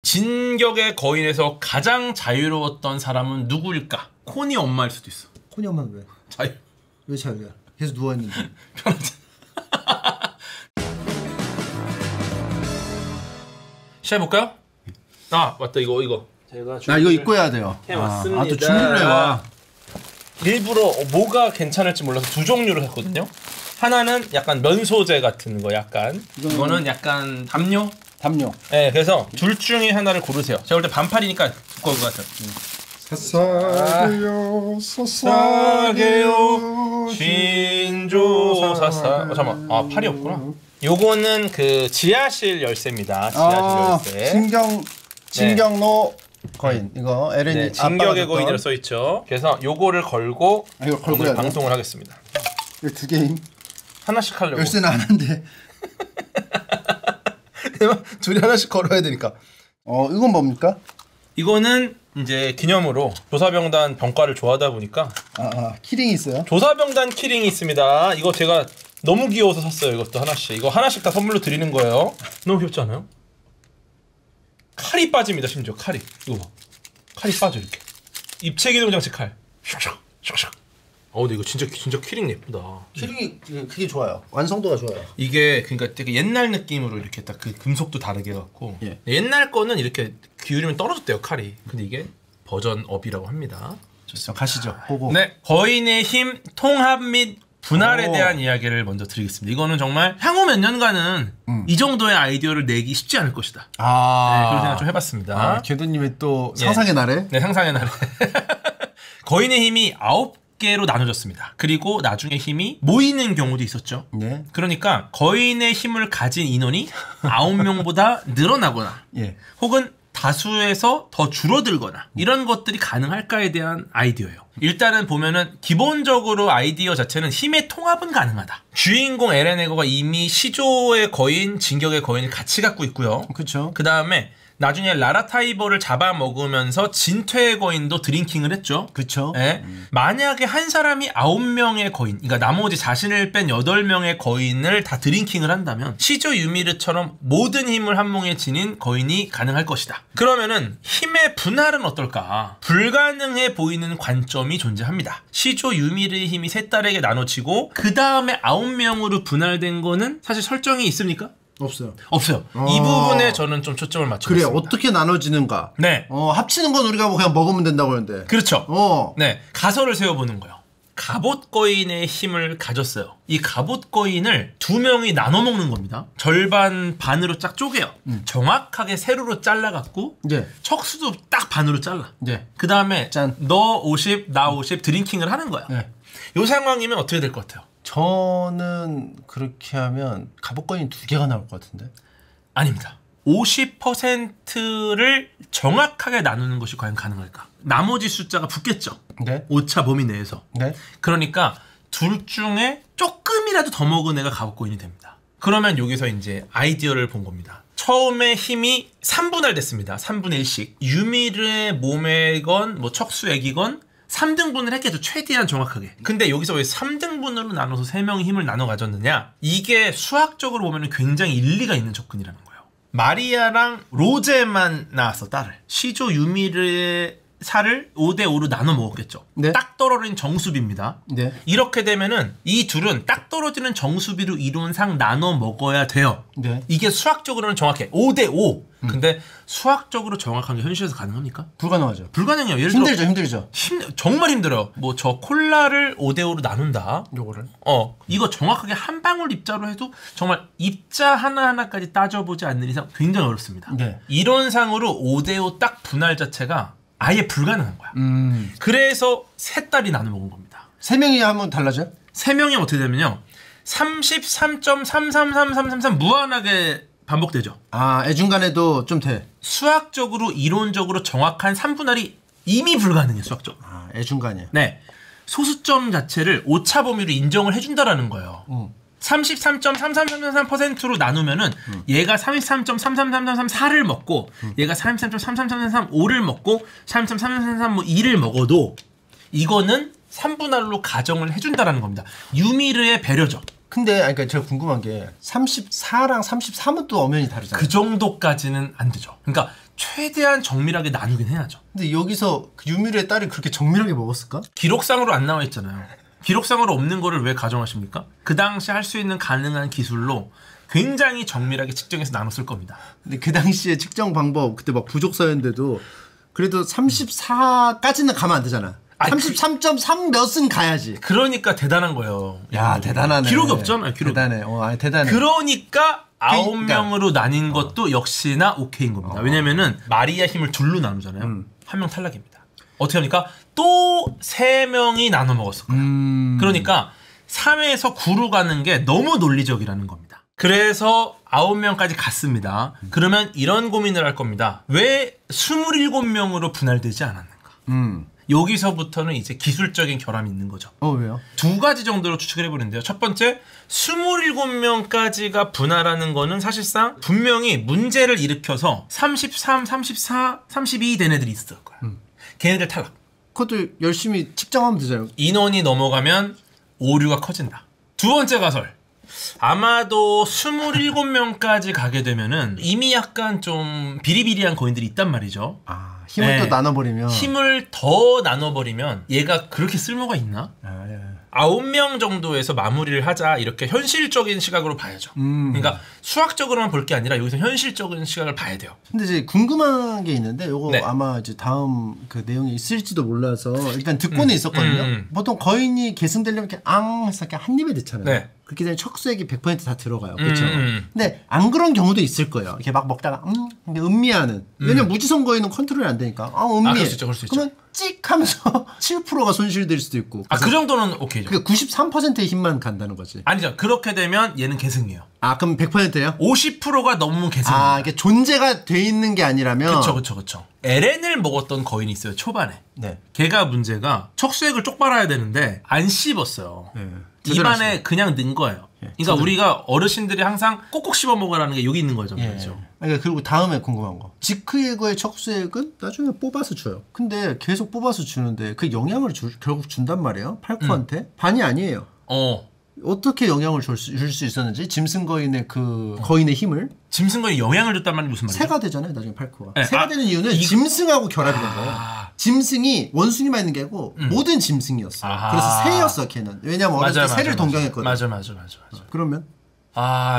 진격의 거인에서 가장 자유로웠던 사람은 누구일까? 코니 엄마일 수도 있어. 코니 엄마는 왜? 자유. 왜 자유야? 계속 누워있는데. 편하잖아. 시작해볼까요? 아 맞다 이거 제가 나 이거 입고 해야 돼요. 해왔습니다. 또 준비를 해와. 일부러 뭐가 괜찮을지 몰라서 두 종류를 샀거든요. 하나는 약간 면 소재 같은 거 약간 이거는 약간 담요? 담요. 네 그래서 둘 중에 하나를 고르세요. 제가 볼 때 반팔이니까 두꺼운 것 같아요. 사사게요 사사게요 신조사사 잠깐만 아 팔이 없구나. 요거는 그 지하실 열쇠입니다. 지하실 열쇠. 진경로 거인 이거 LN이 네, 진격의 거인이라고 써 있죠. 그래서 요거를 걸고 이거 걸고 오늘 방송을 하겠습니다. 이거 두 개임. 하나씩 하려고. 열쇠는 하나인데. 둘이 하나씩 걸어야 되니까. 이건 뭡니까? 이거는 이제 기념으로 조사병단 병과를 좋아하다 보니까 키링이 있어요? 조사병단 키링이 있습니다. 이거 제가 너무 귀여워서 샀어요. 이것도 하나씩. 이거 하나씩 다 선물로 드리는 거예요. 너무 귀엽지 않아요? 칼이 빠집니다. 심지어 칼이. 이거 봐. 칼이 빠져 이렇게. 입체 기동 장치 칼. 슉슉 슉슉. 근데 이거 진짜 키링 예쁘다. 키링이 그게 좋아요. 완성도가 좋아요. 이게 그러니까 되게 옛날 느낌으로 이렇게 딱 그 금속도 다르게 해갖고 예. 옛날 거는 이렇게 기울이면 떨어졌대요 칼이. 근데 이게 버전 업이라고 합니다. 좋습니다. 가시죠. 보고. 네, 거인의 힘, 통합 및 분할에 대한 이야기를 먼저 드리겠습니다. 이거는 정말 향후 몇 년간은 이 정도의 아이디어를 내기 쉽지 않을 것이다. 네, 그런 생각 좀 해봤습니다. 궤도님의 또 상상의 날에? 네, 상상의 날에. 거인의 힘이 9개로 나눠졌습니다. 그리고 나중에 힘이 모이는 경우도 있었죠. 네. 그러니까 거인의 힘을 가진 인원이 9명보다 늘어나거나 예. 혹은 다수에서 더 줄어들거나 이런 것들이 가능할까에 대한 아이디어예요. 일단은 보면은 기본적으로 아이디어 자체는 힘의 통합은 가능하다. 주인공 에렌에거가 이미 시조의 거인, 진격의 거인을 같이 갖고 있고요. 그렇죠. 그 다음에 나중에 라라타이버를 잡아먹으면서 진퇴의 거인도 드링킹을 했죠. 그쵸. 네. 만약에 한 사람이 9명의 거인, 그러니까 나머지 자신을 뺀 8명의 거인을 다 드링킹을 한다면 시조 유미르처럼 모든 힘을 한 몽에 지닌 거인이 가능할 것이다. 그러면은 힘의 분할은 어떨까? 불가능해 보이는 관점이 존재합니다. 시조 유미르의 힘이 세 딸에게 나눠지고 그 다음에 9명으로 분할된 거는 사실 설정이 있습니까? 없어요. 없어요. 이 부분에 저는 좀 초점을 맞추겠습니다. 그래 어떻게 나눠지는가? 네. 합치는 건 우리가 뭐 그냥 먹으면 된다고 하는데. 그렇죠. 네. 가설을 세워보는 거예요. 갑옷 거인의 힘을 가졌어요. 이 갑옷 거인을 2명이 나눠 먹는 겁니다. 절반 반으로 쫙 쪼개요. 정확하게 세로로 잘라갖고 네. 척수도 딱 반으로 잘라. 네. 그 다음에 짠. 너 50, 나 50 드링킹을 하는 거야. 네. 이 상황이면 어떻게 될 것 같아요? 저는 그렇게 하면 갑옷거인 2개가 나올 것 같은데. 아닙니다. 50%를 정확하게 나누는 것이 과연 가능할까? 나머지 숫자가 붙겠죠. 네. 오차 범위 내에서. 네. 그러니까 둘 중에 조금이라도 더 먹은 애가 갑옷거인이 됩니다. 그러면 여기서 이제 아이디어를 본 겁니다. 처음에 힘이 3분할 됐습니다. 3분의 1씩. 유미르의 몸이건 뭐 척수액이건 3등분을 했겠죠. 최대한 정확하게. 근데 여기서 왜 3등분으로 나눠서 3명이 힘을 나눠 가졌느냐? 이게 수학적으로 보면 굉장히 일리가 있는 접근이라는 거예요. 마리아랑 로제만 나왔어, 딸을. 시조 유미르의 살을 5대5로 나눠 먹었겠죠. 네. 딱 떨어진 정수비입니다. 네. 이렇게 되면은 이 둘은 딱 떨어지는 정수비로 이룬 상 나눠 먹어야 돼요. 네. 이게 수학적으로는 정확해. 5대5. 근데 수학적으로 정확한 게 현실에서 가능합니까? 불가능하죠. 불가능해요. 예를 힘들죠. 정말 힘들어요. 뭐 저 콜라를 5대5로 나눈다. 요거를. 이거 정확하게 한 방울 입자로 해도 정말 입자 하나하나까지 따져보지 않는 이상 굉장히 어렵습니다. 네. 이론상으로 5대5 딱 분할 자체가 아예 불가능한 거야. 그래서 세 딸이 나눠 먹은 겁니다. 3명이 하면 달라져요? 3명이 어떻게 되면요. 33.333333 무한하게 반복되죠. 애중간에도 좀 돼. 수학적으로 이론적으로 정확한 3분할이 이미 불가능해. 수학적으로. 애중간이야. 네. 소수점 자체를 오차 범위로 인정을 해준다라는 거예요. 33.33333%로 나누면은 얘가 33.3333334를 먹고 얘가 33.3333335를 먹고 33.33332를 먹어도 이거는 3분할로 가정을 해준다라는 겁니다. 유미르의 배려죠. 근데 그러니까 제가 궁금한 게 34랑 33은 또 엄연히 다르잖아요. 그 정도까지는 안 되죠. 그러니까 최대한 정밀하게 나누긴 해야죠. 근데 여기서 그 유미르의 딸이 그렇게 정밀하게 먹었을까? 기록상으로 안 나와 있잖아요. 기록상으로 없는 거를 왜 가정하십니까? 그 당시 할 수 있는 가능한 기술로 굉장히 정밀하게 측정해서 나눴을 겁니다. 근데 그 당시에 측정 방법 그때 막 부족서였는데도 그래도 34까지는 가면 안 되잖아. 33.3 몇은 가야지. 그러니까 대단한 거예요. 야, 대단하네. 기록이 없잖아요. 기록. 대단해. 아니, 대단해. 그러니까 9명으로 나뉜 것도 역시나 오케이인 겁니다. 왜냐면은 마리아 힘을 둘로 나누잖아요. 한 명 탈락입니다. 어떻게 하니까 또 3명이 나눠 먹었을 거예요. 그러니까 3에서 9로 가는 게 너무 논리적이라는 겁니다. 그래서 9명까지 갔습니다. 그러면 이런 고민을 할 겁니다. 왜 27명으로 분할되지 않았는가? 여기서부터는 이제 기술적인 결함이 있는 거죠. 왜요? 2가지 정도로 추측을 해보는데요. 첫 번째, 27명까지가 분할하는 거는 사실상 분명히 문제를 일으켜서 33, 34, 32 된 애들이 있을 거예요. 걔네들 탈락. 그것도 열심히 측정하면 되잖아요. 인원이 넘어가면 오류가 커진다. 두 번째 가설. 아마도 27명까지 가게 되면은 이미 약간 좀 비리비리한 거인들이 있단 말이죠. 힘을 또 나눠버리면. 힘을 더 나눠버리면 얘가 그렇게 쓸모가 있나? 9명 정도에서 마무리를 하자 이렇게 현실적인 시각으로 봐야죠. 그러니까 수학적으로만 볼 게 아니라 여기서 현실적인 시각을 봐야 돼요. 근데 이제 궁금한 게 있는데 요거 네. 아마 이제 다음 그 내용이 있을지도 몰라서 일단 듣고는 있었거든요. 보통 거인이 계승되려면 이렇게 해서 이렇게 한 입에 넣잖아요. 네. 그렇게 되면 척수액이 100% 다 들어가요. 그렇죠? 근데 안 그런 경우도 있을 거예요. 이렇게 막 먹다가 이게 음미하는. 왜냐면 무지성 거인은 컨트롤이 안 되니까. 음미해. 그럴 수 있죠. 그럴 수 있죠. 그러면 찍 하면서 7%가 손실될 수도 있고. 그 정도는 오케이죠. 그러니까 93%의 힘만 간다는 거지. 아니죠. 그렇게 되면 얘는 계승이에요. 그럼 100%예요? 50%가 넘으면 계승이에요. 이게 존재가 돼 있는 게 아니라면. 그쵸. LN을 먹었던 거인이 있어요. 초반에. 네. 걔가 문제가 척수액을 쪽 빨아야 되는데 안 씹었어요. 네. 입안에 그냥 넣은 거예요. 그러니까 우리가 어르신들이 항상 꼭꼭 씹어 먹으라는 게 여기 있는 거죠. 그렇죠. 그러니까 그리고 다음에 궁금한 거. 지크예거의 척수액은 나중에 뽑아서 줘요. 근데 계속 뽑아서 주는데 그 영향을 결국 준단 말이에요. 팔코한테. 반이 아니에요. 어떻게 영향을 줄 수 있었는지 짐승 거인의 그 거인의 힘을 짐승 거인이 영향을 줬단 말이 무슨 말이에요? 새가 되잖아요. 나중에 팔코가. 네. 새가 되는 이유는 짐승하고 결합이 된 거예요. 짐승이 원숭이만 있는 게 아니고 모든 짐승이었어. 그래서 새였어 걔는. 왜냐면 어렸을 때 새를 동경했거든. 맞아. 그러면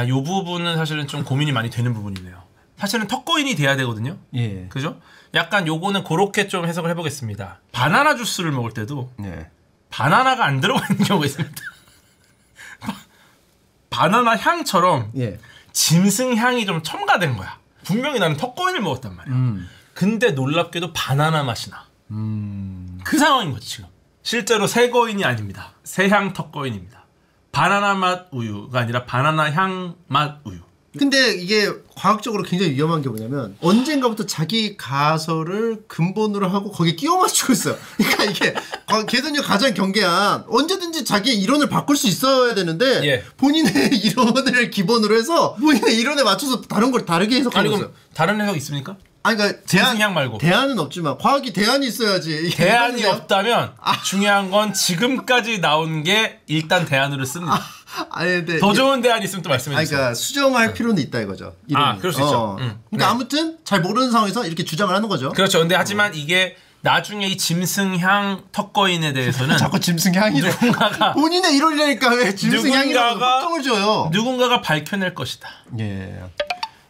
요 부분은 사실은 좀 고민이 많이 되는 부분이네요. 사실은 턱거인이 돼야 되거든요. 예. 그죠? 약간 요거는 그렇게 좀 해석을 해보겠습니다. 바나나 주스를 먹을 때도 바나나가 안 들어가 있는 경우가 있습니다. 바나나 향처럼 짐승 향이 좀 첨가된 거야. 분명히 나는 턱거인을 먹었단 말이야. 근데 놀랍게도 바나나 맛이 나. 그 상황인 거지 지금. 실제로 새거인이 아닙니다. 새향 턱거인입니다. 바나나 맛 우유가 아니라 바나나 향 맛 우유. 근데 이게 과학적으로 굉장히 위험한 게 뭐냐면 언젠가부터 자기 가설을 근본으로 하고 거기에 끼워 맞추고 있어요. 그러니까 이게 계산력 가장 경계한 언제든지 자기의 이론을 바꿀 수 있어야 되는데 본인의 이론을 기본으로 해서 본인의 이론에 맞춰서 다른 걸 다르게 해석하고 있어요. 그럼 다른 해석 있습니까? 그러니까 짐승향 말고 대안은 없지만 과학이 대안이 있어야지. 대안이 없다면 중요한 건 지금까지 나온 게 일단 대안으로 씁니다. 근데 더 좋은 대안이 있으면 또 말씀해 주세요. 그러니까 수정할 필요는 있다 이거죠. 이론이. 그럴 수 있죠. 그러니까 아무튼 잘 모르는 상황에서 이렇게 주장을 하는 거죠. 그렇죠. 근데 하지만 이게 나중에 이 짐승향 턱거인에 대해서는 자꾸 짐승향이래. 누군가가 본인의 이론이니까 왜 짐승향이라고 확정을 줘요. 누군가가 밝혀낼 것이다. 예.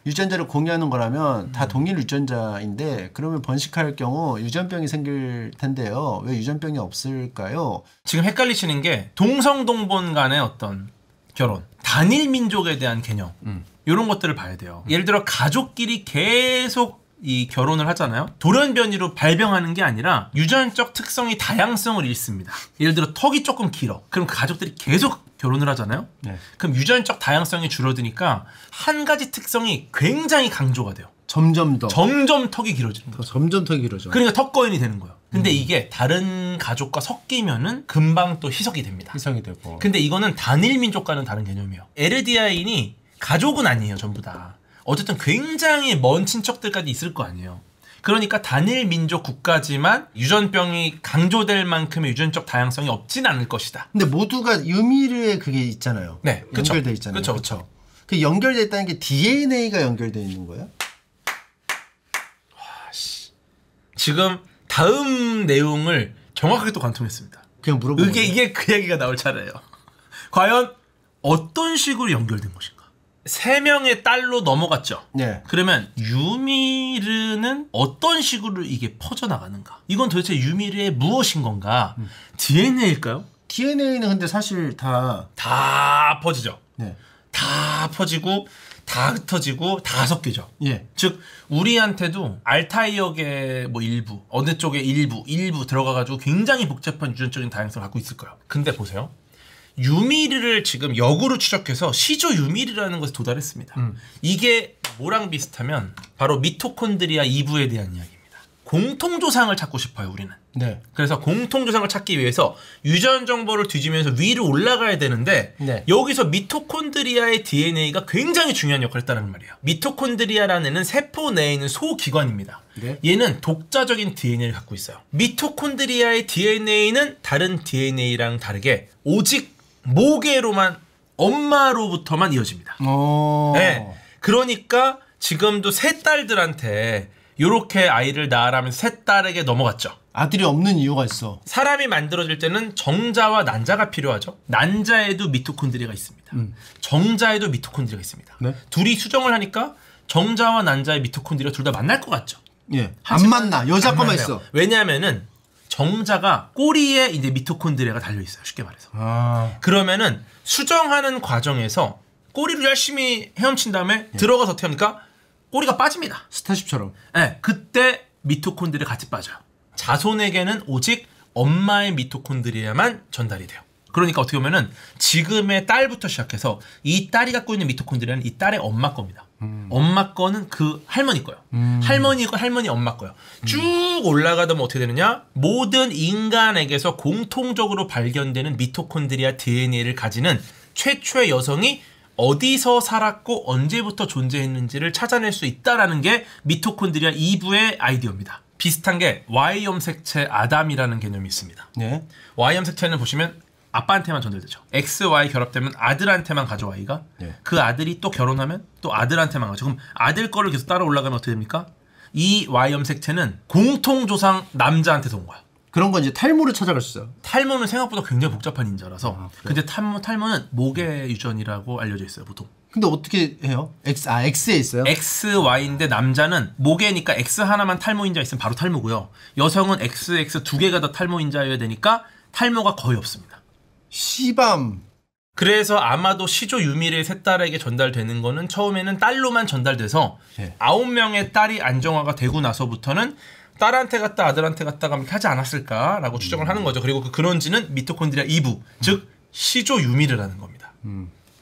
유전자를 공유하는 거라면 다 동일 유전자인데 그러면 번식할 경우 유전병이 생길 텐데요. 왜 유전병이 없을까요? 지금 헷갈리시는 게 동성동본 간의 어떤 결혼, 단일 민족에 대한 개념 이런 것들을 봐야 돼요. 예를 들어 가족끼리 계속 이 결혼을 하잖아요. 돌연변이로 발병하는 게 아니라 유전적 특성이 다양성을 잃습니다. 예를 들어 턱이 조금 길어. 그럼 그 가족들이 계속 결혼을 하잖아요. 그럼 유전적 다양성이 줄어드니까 한 가지 특성이 굉장히 강조가 돼요. 점점 턱이 길어지는 거죠. 점점 턱이 길어져. 그러니까 턱거인이 되는 거예요. 근데 이게 다른 가족과 섞이면은 금방 또 희석이 됩니다. 희석이 되고. 근데 이거는 단일 민족과는 다른 개념이에요. 에르디아인이 가족은 아니에요, 전부 다. 어쨌든 굉장히 먼 친척들까지 있을 거 아니에요. 그러니까 단일 민족 국가지만 유전병이 강조될 만큼의 유전적 다양성이 없진 않을 것이다. 근데 모두가 유미르에 그게 있잖아요. 네, 연결돼 있잖아요. 그렇죠. 그 연결돼 있다는 게 DNA가 연결돼 있는 거예요? 지금 다음 내용을 정확하게 또 관통했습니다. 그냥 물어보고. 이게 그 얘기가 나올 차례예요. 과연 어떤 식으로 연결된 것인가? 3명의 딸로 넘어갔죠. 네. 그러면 유미르는 어떤 식으로 이게 퍼져나가는가? 이건 도대체 유미르의 무엇인 건가? DNA일까요? DNA는 근데 사실 다 퍼지죠. 네. 다 퍼지고 다 흩어지고 다 섞이죠. 예. 즉 우리한테도 알타이역의 뭐 일부, 어느 쪽에 일부 들어가가지고 굉장히 복잡한 유전적인 다양성을 갖고 있을 거예요. 근데 보세요. 유미르를 지금 역으로 추적해서 시조 유미르라는 것에 도달했습니다. 이게 뭐랑 비슷하면 바로 미토콘드리아 2부에 대한 이야기입니다. 공통조상을 찾고 싶어요, 우리는. 네. 그래서 공통조상을 찾기 위해서 유전 정보를 뒤지면서 위로 올라가야 되는데 네. 여기서 미토콘드리아의 DNA가 굉장히 중요한 역할을 했다는 말이에요. 미토콘드리아라는 애는 세포 내에 있는 소기관입니다. 네. 얘는 독자적인 DNA를 갖고 있어요. 미토콘드리아의 DNA는 다른 DNA랑 다르게 오직 모계로만 엄마로부터만 이어집니다. 네. 그러니까 지금도 세 딸들한테 이렇게 아이를 낳으라면서 세 딸에게 넘어갔죠. 아들이 없는 이유가 있어. 사람이 만들어질 때는 정자와 난자가 필요하죠. 난자에도 미토콘드리아가 있습니다. 정자에도 미토콘드리아가 있습니다. 네. 둘이 수정을 하니까 정자와 난자의 미토콘드리아 둘 다 만날 것 같죠. 예. 안 만나. 여자 안 거만 만나요. 있어. 왜냐하면은 정자가 꼬리에 이제 미토콘드리아가 달려 있어요. 쉽게 말해서. 그러면은 수정하는 과정에서 꼬리를 열심히 헤엄친 다음에 들어가서 어떻게 합니까? 꼬리가 빠집니다. 스타쉽처럼. 네, 그때 미토콘드리아 같이 빠져요. 자손에게는 오직 엄마의 미토콘드리아만 전달이 돼요. 그러니까 어떻게 보면은 지금의 딸부터 시작해서 이 딸이 갖고 있는 미토콘드리아는 이 딸의 엄마 겁니다. 엄마 거는 그 할머니 거요. 할머니 거, 할머니 엄마 거요. 쭉 올라가다 보면 어떻게 되느냐? 모든 인간에게서 공통적으로 발견되는 미토콘드리아 DNA를 가지는 최초의 여성이 어디서 살았고 언제부터 존재했는지를 찾아낼 수 있다는 게 미토콘드리아 2부의 아이디어입니다. 비슷한 게 Y염색체 아담이라는 개념이 있습니다. 네. Y염색체는 보시면 아빠한테만 전달되죠. XY 결합되면 아들한테만 가죠, Y가. 네. 그 아들이 또 결혼하면 또 아들한테만 가죠. 그럼 아들 거를 계속 따라 올라가면 어떻게 됩니까? 이 Y염색체는 공통조상 남자한테서 온 거야. 그런 건 이제 탈모를 찾아갈 수 있어요. 탈모는 생각보다 굉장히 복잡한 인자라서. 근데 탈모는 목의 유전이라고 알려져 있어요, 보통. 근데 어떻게 해요? X에 있어요? XY인데 남자는 목에니까 X 하나만 탈모인자 있으면 바로 탈모고요. 여성은 XX 두 개가 다 탈모인자여야 되니까 탈모가 거의 없습니다. 시밤. 그래서 아마도 시조 유미르의 세 딸에게 전달되는 거는 처음에는 딸로만 전달돼서 네. 9명의 딸이 안정화가 되고 나서부터는 딸한테 갔다 아들한테 갔다가 하지 않았을까라고 추정을 하는 거죠. 그리고 그 근원지는 미토콘드리아 2부, 즉 시조 유미르라는 겁니다.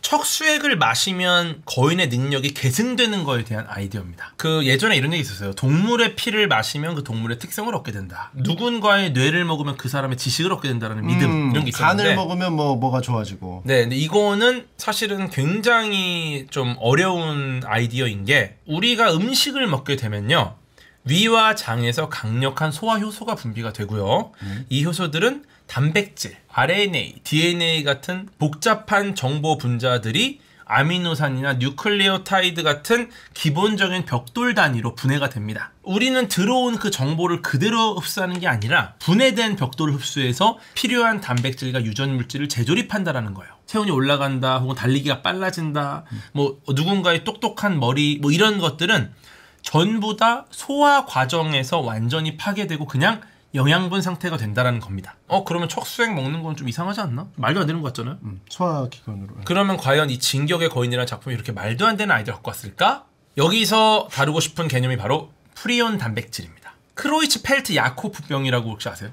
척수액을 마시면 거인의 능력이 계승되는 거에 대한 아이디어입니다. 그 예전에 이런 얘기 있었어요. 동물의 피를 마시면 그 동물의 특성을 얻게 된다. 누군가의 뇌를 먹으면 그 사람의 지식을 얻게 된다는 믿음 이런 게 있었는데 간을 먹으면 뭐가 좋아지고. 네, 근데 이거는 사실은 굉장히 좀 어려운 아이디어인 게 우리가 음식을 먹게 되면요. 위와 장에서 강력한 소화 효소가 분비가 되고요. 이 효소들은 단백질, RNA, DNA 같은 복잡한 정보 분자들이 아미노산이나 뉴클레오타이드 같은 기본적인 벽돌 단위로 분해가 됩니다. 우리는 들어온 그 정보를 그대로 흡수하는 게 아니라 분해된 벽돌을 흡수해서 필요한 단백질과 유전 물질을 재조립한다라는 거예요. 체온이 올라간다, 혹은 달리기가 빨라진다, 뭐 누군가의 똑똑한 머리, 뭐 이런 것들은 전부 다 소화 과정에서 완전히 파괴되고 그냥 영양분 상태가 된다라는 겁니다. 그러면 척수액 먹는 건 좀 이상하지 않나? 말도 안 되는 것 같잖아요. 소화기관으로. 그러면 과연 이 진격의 거인이라는 작품이 이렇게 말도 안 되는 아이디어를 갖고 왔을까? 여기서 다루고 싶은 개념이 바로 프리온 단백질입니다. 크로이츠펠트 야코프병이라고 혹시 아세요?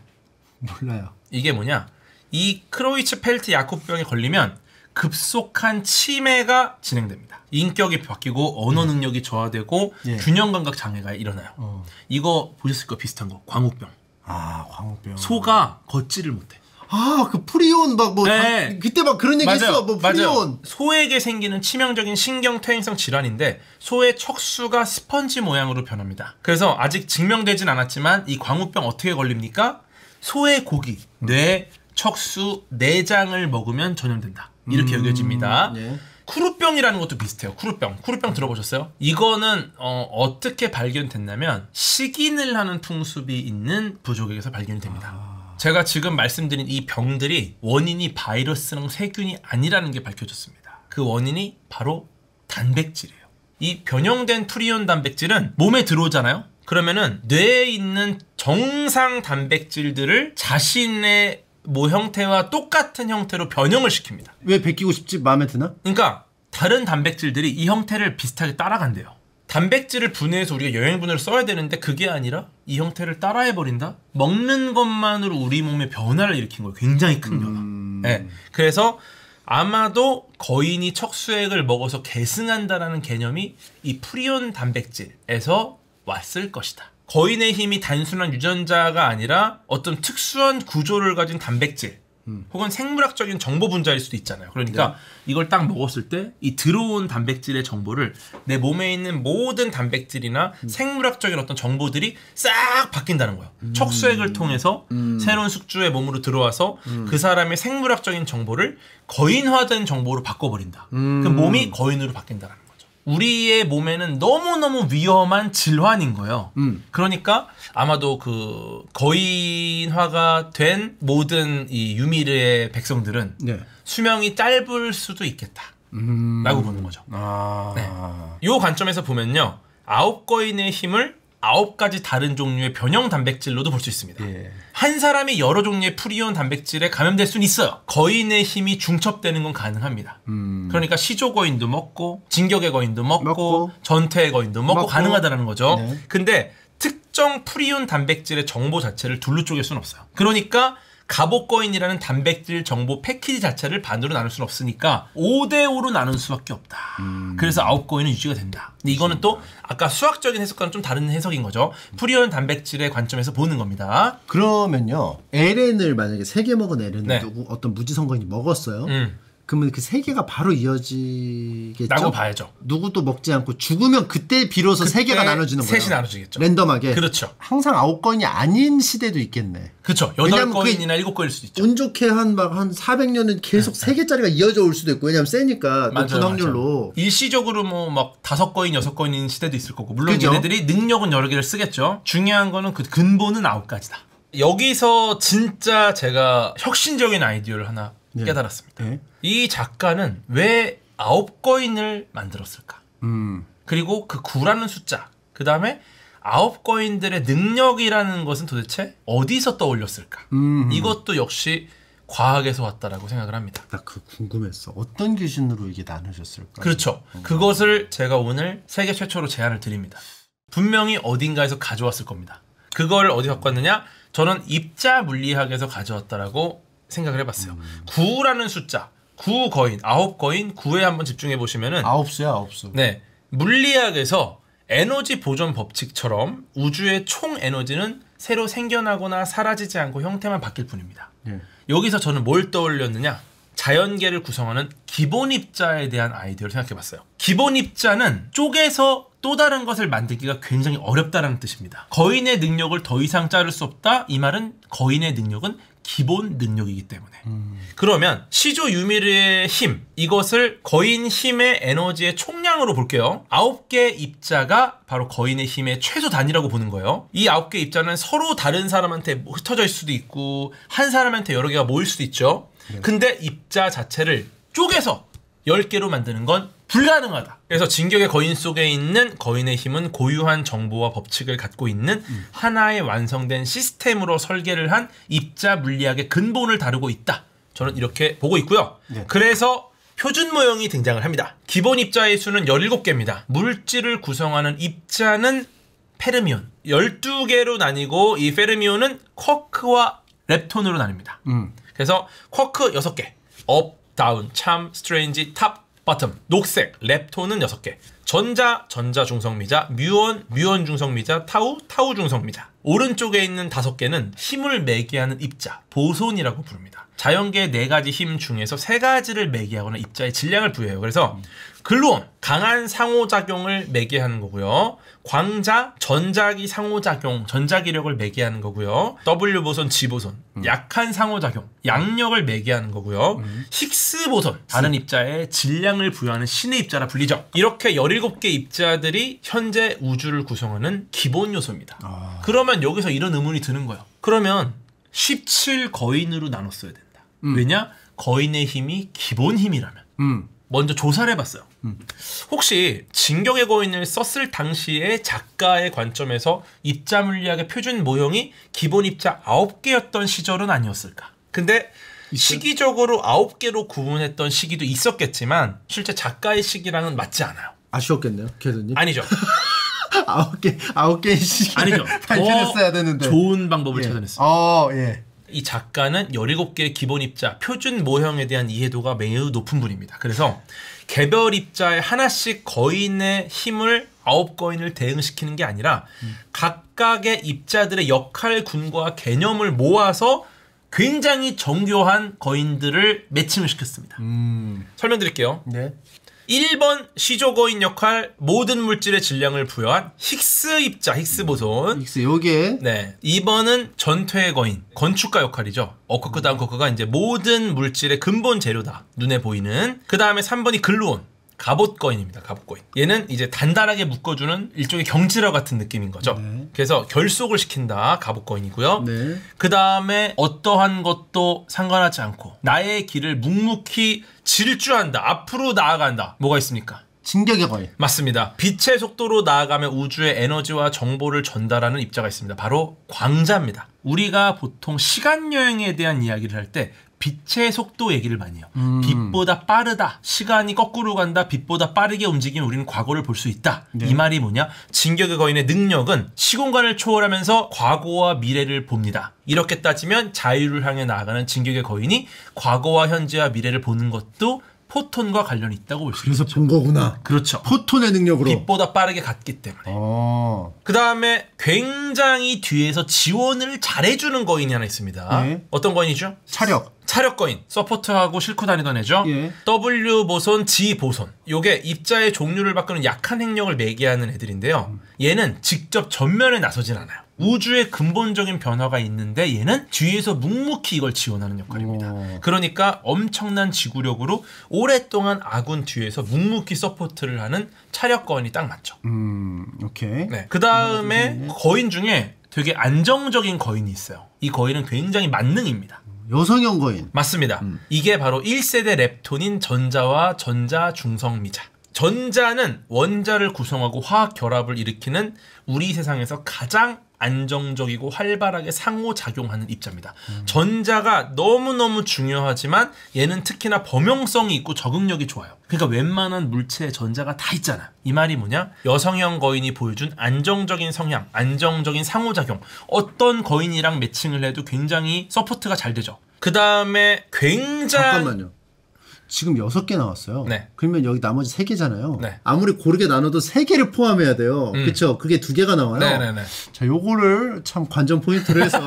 몰라요. 이게 뭐냐? 이 크로이츠펠트 야코프병에 걸리면 급속한 치매가 진행됩니다. 인격이 바뀌고 언어 능력이 저하되고 균형 감각 장애가 일어나요. 이거 보셨을 거 비슷한 거. 광우병. 아, 광우병. 소가 걷지를 못해. 아, 그 프리온 막 네. 그때 막 그런 얘기 했어. 뭐 프리온. 맞아요. 소에게 생기는 치명적인 신경퇴행성 질환인데 소의 척수가 스펀지 모양으로 변합니다. 그래서 아직 증명되진 않았지만 이 광우병 어떻게 걸립니까? 소의 고기, 뇌, 척수, 내장을 먹으면 전염된다. 이렇게 여겨집니다. 네. 쿠루병이라는 것도 비슷해요. 쿠루병 들어보셨어요? 이거는 어떻게 발견됐냐면 식인을 하는 풍습이 있는 부족에게서 발견이 됩니다. 제가 지금 말씀드린 이 병들이 원인이 바이러스랑 세균이 아니라는 게 밝혀졌습니다. 그 원인이 바로 단백질이에요. 이 변형된 프리온 단백질은 몸에 들어오잖아요. 그러면은 뇌에 있는 정상 단백질들을 자신의 형태와 똑같은 형태로 변형을 시킵니다. 왜 베끼고 싶지? 마음에 드나? 그러니까 다른 단백질들이 이 형태를 비슷하게 따라간대요. 단백질을 분해해서 우리가 영양분을 써야 되는데 그게 아니라 이 형태를 따라해버린다? 먹는 것만으로 우리 몸에 변화를 일으킨 거예요. 굉장히 큰 변화. 네. 그래서 아마도 거인이 척수액을 먹어서 계승한다라는 개념이 이 프리온 단백질에서 왔을 것이다. 거인의 힘이 단순한 유전자가 아니라 어떤 특수한 구조를 가진 단백질 혹은 생물학적인 정보 분자일 수도 있잖아요. 그러니까 이걸 딱 먹었을 때 이 들어온 단백질의 정보를 내 몸에 있는 모든 단백질이나 생물학적인 어떤 정보들이 싹 바뀐다는 거예요. 척수액을 통해서 새로운 숙주의 몸으로 들어와서 그 사람의 생물학적인 정보를 거인화된 정보로 바꿔버린다. 그 몸이 거인으로 바뀐다는 거예요. 우리의 몸에는 너무너무 위험한 질환인 거예요. 그러니까 아마도 그 거인화가 된 모든 이 유미르의 백성들은 수명이 짧을 수도 있겠다 라고 보는 거죠. 네. 이 관점에서 보면요, 9거인의 힘을 9가지 다른 종류의 변형 단백질로도 볼 수 있습니다. 한 사람이 여러 종류의 프리온 단백질에 감염될 수는 있어요. 거인의 힘이 중첩되는 건 가능합니다. 그러니까 시조거인도 먹고 진격의 거인도 먹고 전태의 거인도 먹고 가능하다는 거죠. 근데 특정 프리온 단백질의 정보 자체를 둘로 쪼갤 수는 없어요. 그러니까 갑옷거인이라는 단백질 정보 패키지 자체를 반으로 나눌 수는 없으니까 5대5로 나눌 수밖에 없다. 그래서 9거인은 유지가 된다. 근데 이거는 또 아까 수학적인 해석과는 좀 다른 해석인 거죠. 프리온 단백질의 관점에서 보는 겁니다. 그러면요, LN을 만약에 3개 먹은 LN을 누구 어떤 무지성거인이 먹었어요. 그러면 그 3개가 바로 이어지겠죠? 라고 봐야죠. 누구도 먹지 않고 죽으면 그때 비로소 3개가 나눠지는 거예요. 셋이 나눠지겠죠. 랜덤하게. 그렇죠. 항상 9거인이 아닌 시대도 있겠네. 그렇죠. 8거인이나 7거일 수도 있죠. 운 좋게 한 400년은 계속 3개짜리가 이어져 올 수도 있고, 왜냐면 세니까 높은 확률로. 일시적으로 뭐 막 5거인, 6거인인 시대도 있을 거고, 물론 그죠? 얘네들이 능력은 여러 개를 쓰겠죠. 중요한 거는 그 근본은 9가지다. 여기서 진짜 제가 혁신적인 아이디어를 하나 깨달았습니다. 이 작가는 왜 9거인을 만들었을까? 그리고 그 9라는 숫자, 그 다음에 9거인들의 능력이라는 것은 도대체 어디서 떠올렸을까? 이것도 역시 과학에서 왔다라고 생각을 합니다. 나 그거 궁금했어. 어떤 기준으로 이게 나눠졌을까? 그렇죠. 그것을 제가 오늘 세계 최초로 제안을 드립니다. 분명히 어딘가에서 가져왔을 겁니다. 그걸 어디 갖고 왔느냐? 저는 입자 물리학에서 가져왔다라고 생각을 해봤어요. 9라는 숫자, 9거인, 9거인, 9에 한번 집중해 보시면은 9수야, 9수. 네, 물리학에서 에너지 보존 법칙처럼 우주의 총 에너지는 새로 생겨나거나 사라지지 않고 형태만 바뀔 뿐입니다. 여기서 저는 뭘 떠올렸느냐? 자연계를 구성하는 기본 입자에 대한 아이디어를 생각해봤어요. 기본 입자는 쪼개서 또 다른 것을 만들기가 굉장히 어렵다는 뜻입니다. 거인의 능력을 더 이상 자를 수 없다? 이 말은 거인의 능력은 기본 능력이기 때문에. 그러면 시조 유미르의 힘, 이것을 거인 힘의 에너지의 총량으로 볼게요. 9개 입자가 바로 거인의 힘의 최소 단위라고 보는 거예요. 이 9개 입자는 서로 다른 사람한테 흩어져 있을 수도 있고 한 사람한테 여러 개가 모일 수도 있죠. 근데 입자 자체를 쪼개서 10개로 만드는 건 불가능하다. 그래서 진격의 거인 속에 있는 거인의 힘은 고유한 정보와 법칙을 갖고 있는 하나의 완성된 시스템으로 설계를 한 입자 물리학의 근본을 다루고 있다. 저는 이렇게 보고 있고요. 그래서 표준 모형이 등장을 합니다. 기본 입자의 수는 17개입니다. 물질을 구성하는 입자는 페르미온. 12개로 나뉘고 이 페르미온은 쿼크와 렙톤으로 나뉩니다. 그래서 쿼크 6개. 업, 다운, 참, 스트레인지, 탑, 버텀. 녹색, 렙톤은 6개. 전자, 전자 중성미자, 뮤온, 뮤온 중성미자, 타우, 타우 중성미자. 오른쪽에 있는 5개는 힘을 매개하는 입자, 보손이라고 부릅니다. 자연계의 4가지 힘 중에서 3가지를 매개하거나 입자의 질량을 부여해요. 그래서 글루온, 강한 상호작용을 매개하는 거고요. 광자, 전자기 상호작용, 전자기력을 매개하는 거고요. W보손, G보손, 약한 상호작용, 양력을 매개하는 거고요. 힉스보손, 다른 입자에 질량을 부여하는 신의 입자라 불리죠. 이렇게 17개 입자들이 현재 우주를 구성하는 기본 요소입니다. 그러면 여기서 이런 의문이 드는 거예요. 그러면 17거인으로 나눴어야 된다. 왜냐? 거인의 힘이 기본 힘이라면. 먼저 조사를 해봤어요. 혹시 진격의 거인을 썼을 당시에 작가의 관점에서 입자 물리학의 표준 모형이 기본 입자 9개였던 시절은 아니었을까? 근데 시기적으로 9개로 구분했던 시기도 있었겠지만 실제 작가의 시기랑은 맞지 않아요. 아쉬웠겠네요, 교수님. 아니죠. 9개의 시기를 아니죠. 발견했어야 되는데. 좋은 방법을 찾아냈어요. 예. 이 작가는 17개의 기본 입자, 표준 모형에 대한 이해도가 매우 높은 분입니다. 그래서 개별 입자에 하나씩 거인의 힘을 9거인을 대응시키는 게 아니라 각각의 입자들의 역할군과 개념을 모아서 굉장히 정교한 거인들을 매칭을 시켰습니다. 설명드릴게요. 네. 1번 시조거인 역할, 모든 물질의 질량을 부여한 힉스 입자, 힉스 보손. 힉스 요게. 네. 2번은 전퇴의 거인, 건축가 역할이죠. 어커크 다운커크가 이제 모든 물질의 근본 재료다. 눈에 보이는. 그 다음에 3번이 글루온. 갑옷 거인입니다. 갑옷 거인. 얘는 이제 단단하게 묶어주는 일종의 경질화 같은 느낌인 거죠. 네. 그래서 결속을 시킨다. 갑옷 거인이고요. 네. 그 다음에 어떠한 것도 상관하지 않고 나의 길을 묵묵히 질주한다. 앞으로 나아간다. 뭐가 있습니까? 진격의 거인. 맞습니다. 빛의 속도로 나아가며 우주의 에너지와 정보를 전달하는 입자가 있습니다. 바로 광자입니다. 우리가 보통 시간 여행에 대한 이야기를 할 때 빛의 속도 얘기를 많이 해요. 빛보다 빠르다. 시간이 거꾸로 간다. 빛보다 빠르게 움직이면 우리는 과거를 볼 수 있다. 네. 이 말이 뭐냐? 진격의 거인의 능력은 시공간을 초월하면서 과거와 미래를 봅니다. 이렇게 따지면 자유를 향해 나아가는 진격의 거인이 과거와 현재와 미래를 보는 것도 포톤과 관련이 있다고 볼 수 있죠. 그래서 본 거구나. 그렇죠. 포톤의 능력으로. 빛보다 빠르게 갔기 때문에. 그 다음에 굉장히 뒤에서 지원을 잘해주는 거인이 하나 있습니다. 네. 어떤 거인이죠? 차력. 차력 거인. 서포트하고 싣고 다니던 애죠. 예. W 보손, G 보손. 요게 입자의 종류를 바꾸는 약한 행력을 매개하는 애들인데요. 얘는 직접 전면에 나서진 않아요. 우주의 근본적인 변화가 있는데 얘는 뒤에서 묵묵히 이걸 지원하는 역할입니다. 그러니까 엄청난 지구력으로 오랫동안 아군 뒤에서 묵묵히 서포트를 하는 차력거인이 딱 맞죠. 오케이. 네. 그 다음에 거인 중에 되게 안정적인 거인이 있어요. 이 거인은 굉장히 만능입니다. 여성형 거인. 맞습니다. 이게 바로 1세대 렙톤인 전자와 전자 중성미자. 전자는 원자를 구성하고 화학 결합을 일으키는 우리 세상에서 가장 안정적이고 활발하게 상호작용하는 입자입니다. 전자가 너무너무 중요하지만 얘는 특히나 범용성이 있고 적응력이 좋아요. 그러니까 웬만한 물체에 전자가 다 있잖아. 이 말이 뭐냐? 여성형 거인이 보여준 안정적인 성향, 안정적인 상호작용. 어떤 거인이랑 매칭을 해도 굉장히 서포트가 잘 되죠. 그 다음에 잠깐만요. 지금 6개 나왔어요. 네. 그러면 여기 나머지 3개잖아요. 네. 아무리 고르게 나눠도 3개를 포함해야 돼요. 그렇죠? 그게 2개가 나와요. 네네네. 자, 요거를 참 관전 포인트로 해서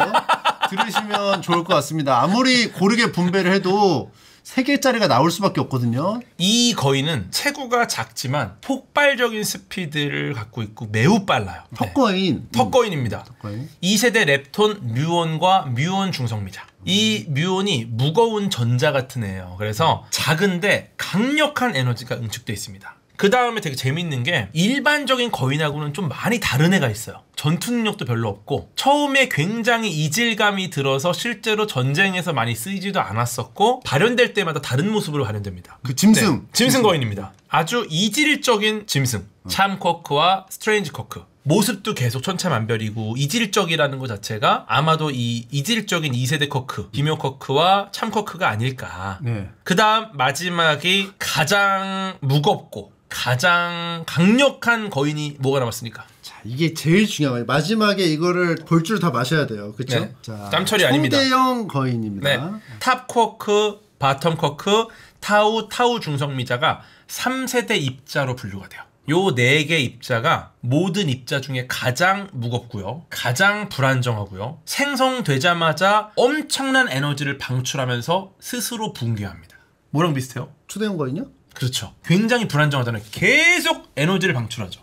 들으시면 좋을 것 같습니다. 아무리 고르게 분배를 해도 3개짜리가 나올 수밖에 없거든요. 이 거인은 체구가 작지만 폭발적인 스피드를 갖고 있고 매우 빨라요. 턱거인. 턱거인입니다. 턱거인. 2세대 렙톤 뮤온과 뮤온 중성미자. 이 뮤온이 무거운 전자 같은 애예요. 그래서 작은데 강력한 에너지가 응축되어 있습니다. 그 다음에 되게 재밌는 게 일반적인 거인하고는 좀 많이 다른 애가 있어요. 전투 능력도 별로 없고 처음에 굉장히 이질감이 들어서 실제로 전쟁에서 많이 쓰이지도 않았었고 발현될 때마다 다른 모습으로 발현됩니다. 그 짐승. 네, 짐승 거인입니다. 아주 이질적인 짐승. 참커크와 스트레인지 커크. 모습도 계속 천차만별이고 이질적이라는 것 자체가 아마도 이 이질적인 2세대 커크, 비묘 커크와 참 커크가 아닐까. 네. 그 다음 마지막이 가장 무겁고 가장 강력한 거인이 뭐가 남았습니까? 자, 이게 제일 중요한 거예요. 마지막에 이거를 볼줄 다 마셔야 돼요. 그렇죠? 네. 자, 짬처리 아닙니다. 초대형 거인입니다. 네. 탑 쿼크, 바텀 쿼크, 타우 중성미자가 3세대 입자로 분류가 돼요. 요 4개 입자가 모든 입자 중에 가장 무겁고요. 가장 불안정하고요. 생성되자마자 엄청난 에너지를 방출하면서 스스로 붕괴합니다. 뭐랑 비슷해요? 초대형 거인요? 그렇죠. 굉장히 불안정하잖아요. 계속 에너지를 방출하죠.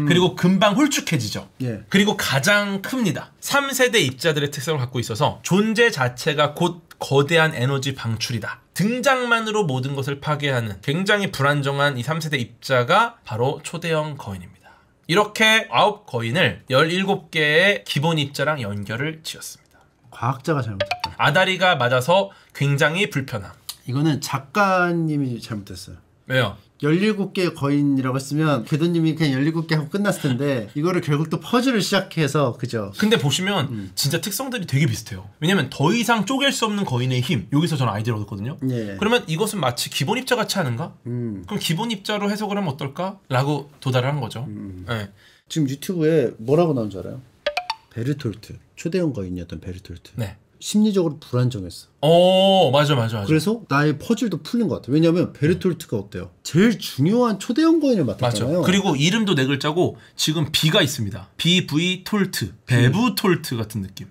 그리고 금방 홀쭉해지죠. 예. 그리고 가장 큽니다. 3세대 입자들의 특성을 갖고 있어서 존재 자체가 곧 거대한 에너지 방출이다. 등장만으로 모든 것을 파괴하는 굉장히 불안정한 이 3세대 입자가 바로 초대형 거인입니다. 이렇게 9거인을 17개의 기본 입자랑 연결을 지었습니다. 과학자가 잘못했다. 아다리가 맞아서 굉장히 불편함. 이거는 작가님이 잘못했어요. 왜요? 17개의 거인이라고 했으면 궤도님이 그냥 17개 하고 끝났을 텐데 이거를 결국 또 퍼즐을 시작해서 그죠? 근데 보시면 진짜 특성들이 되게 비슷해요. 왜냐면 더 이상 쪼갤 수 없는 거인의 힘, 여기서 저는 아이디어를 얻었거든요. 예. 그러면 이것은 마치 기본 입자 같지 않은가? 그럼 기본 입자로 해석을 하면 어떨까? 라고 도달을 한 거죠. 네. 지금 유튜브에 뭐라고 나온 줄 알아요? 베르톨트, 초대형 거인이었던 베르톨트. 네. 심리적으로 불안정했어. 맞아. 그래서 나의 퍼즐도 풀린 것 같아. 왜냐면 베르톨트가 어때요? 제일 중요한 초대형 거인을 맡았잖아요. 맞아. 그리고 이름도 4글자고 지금 B가 있습니다. BV 톨트, 베브 톨트 같은 느낌.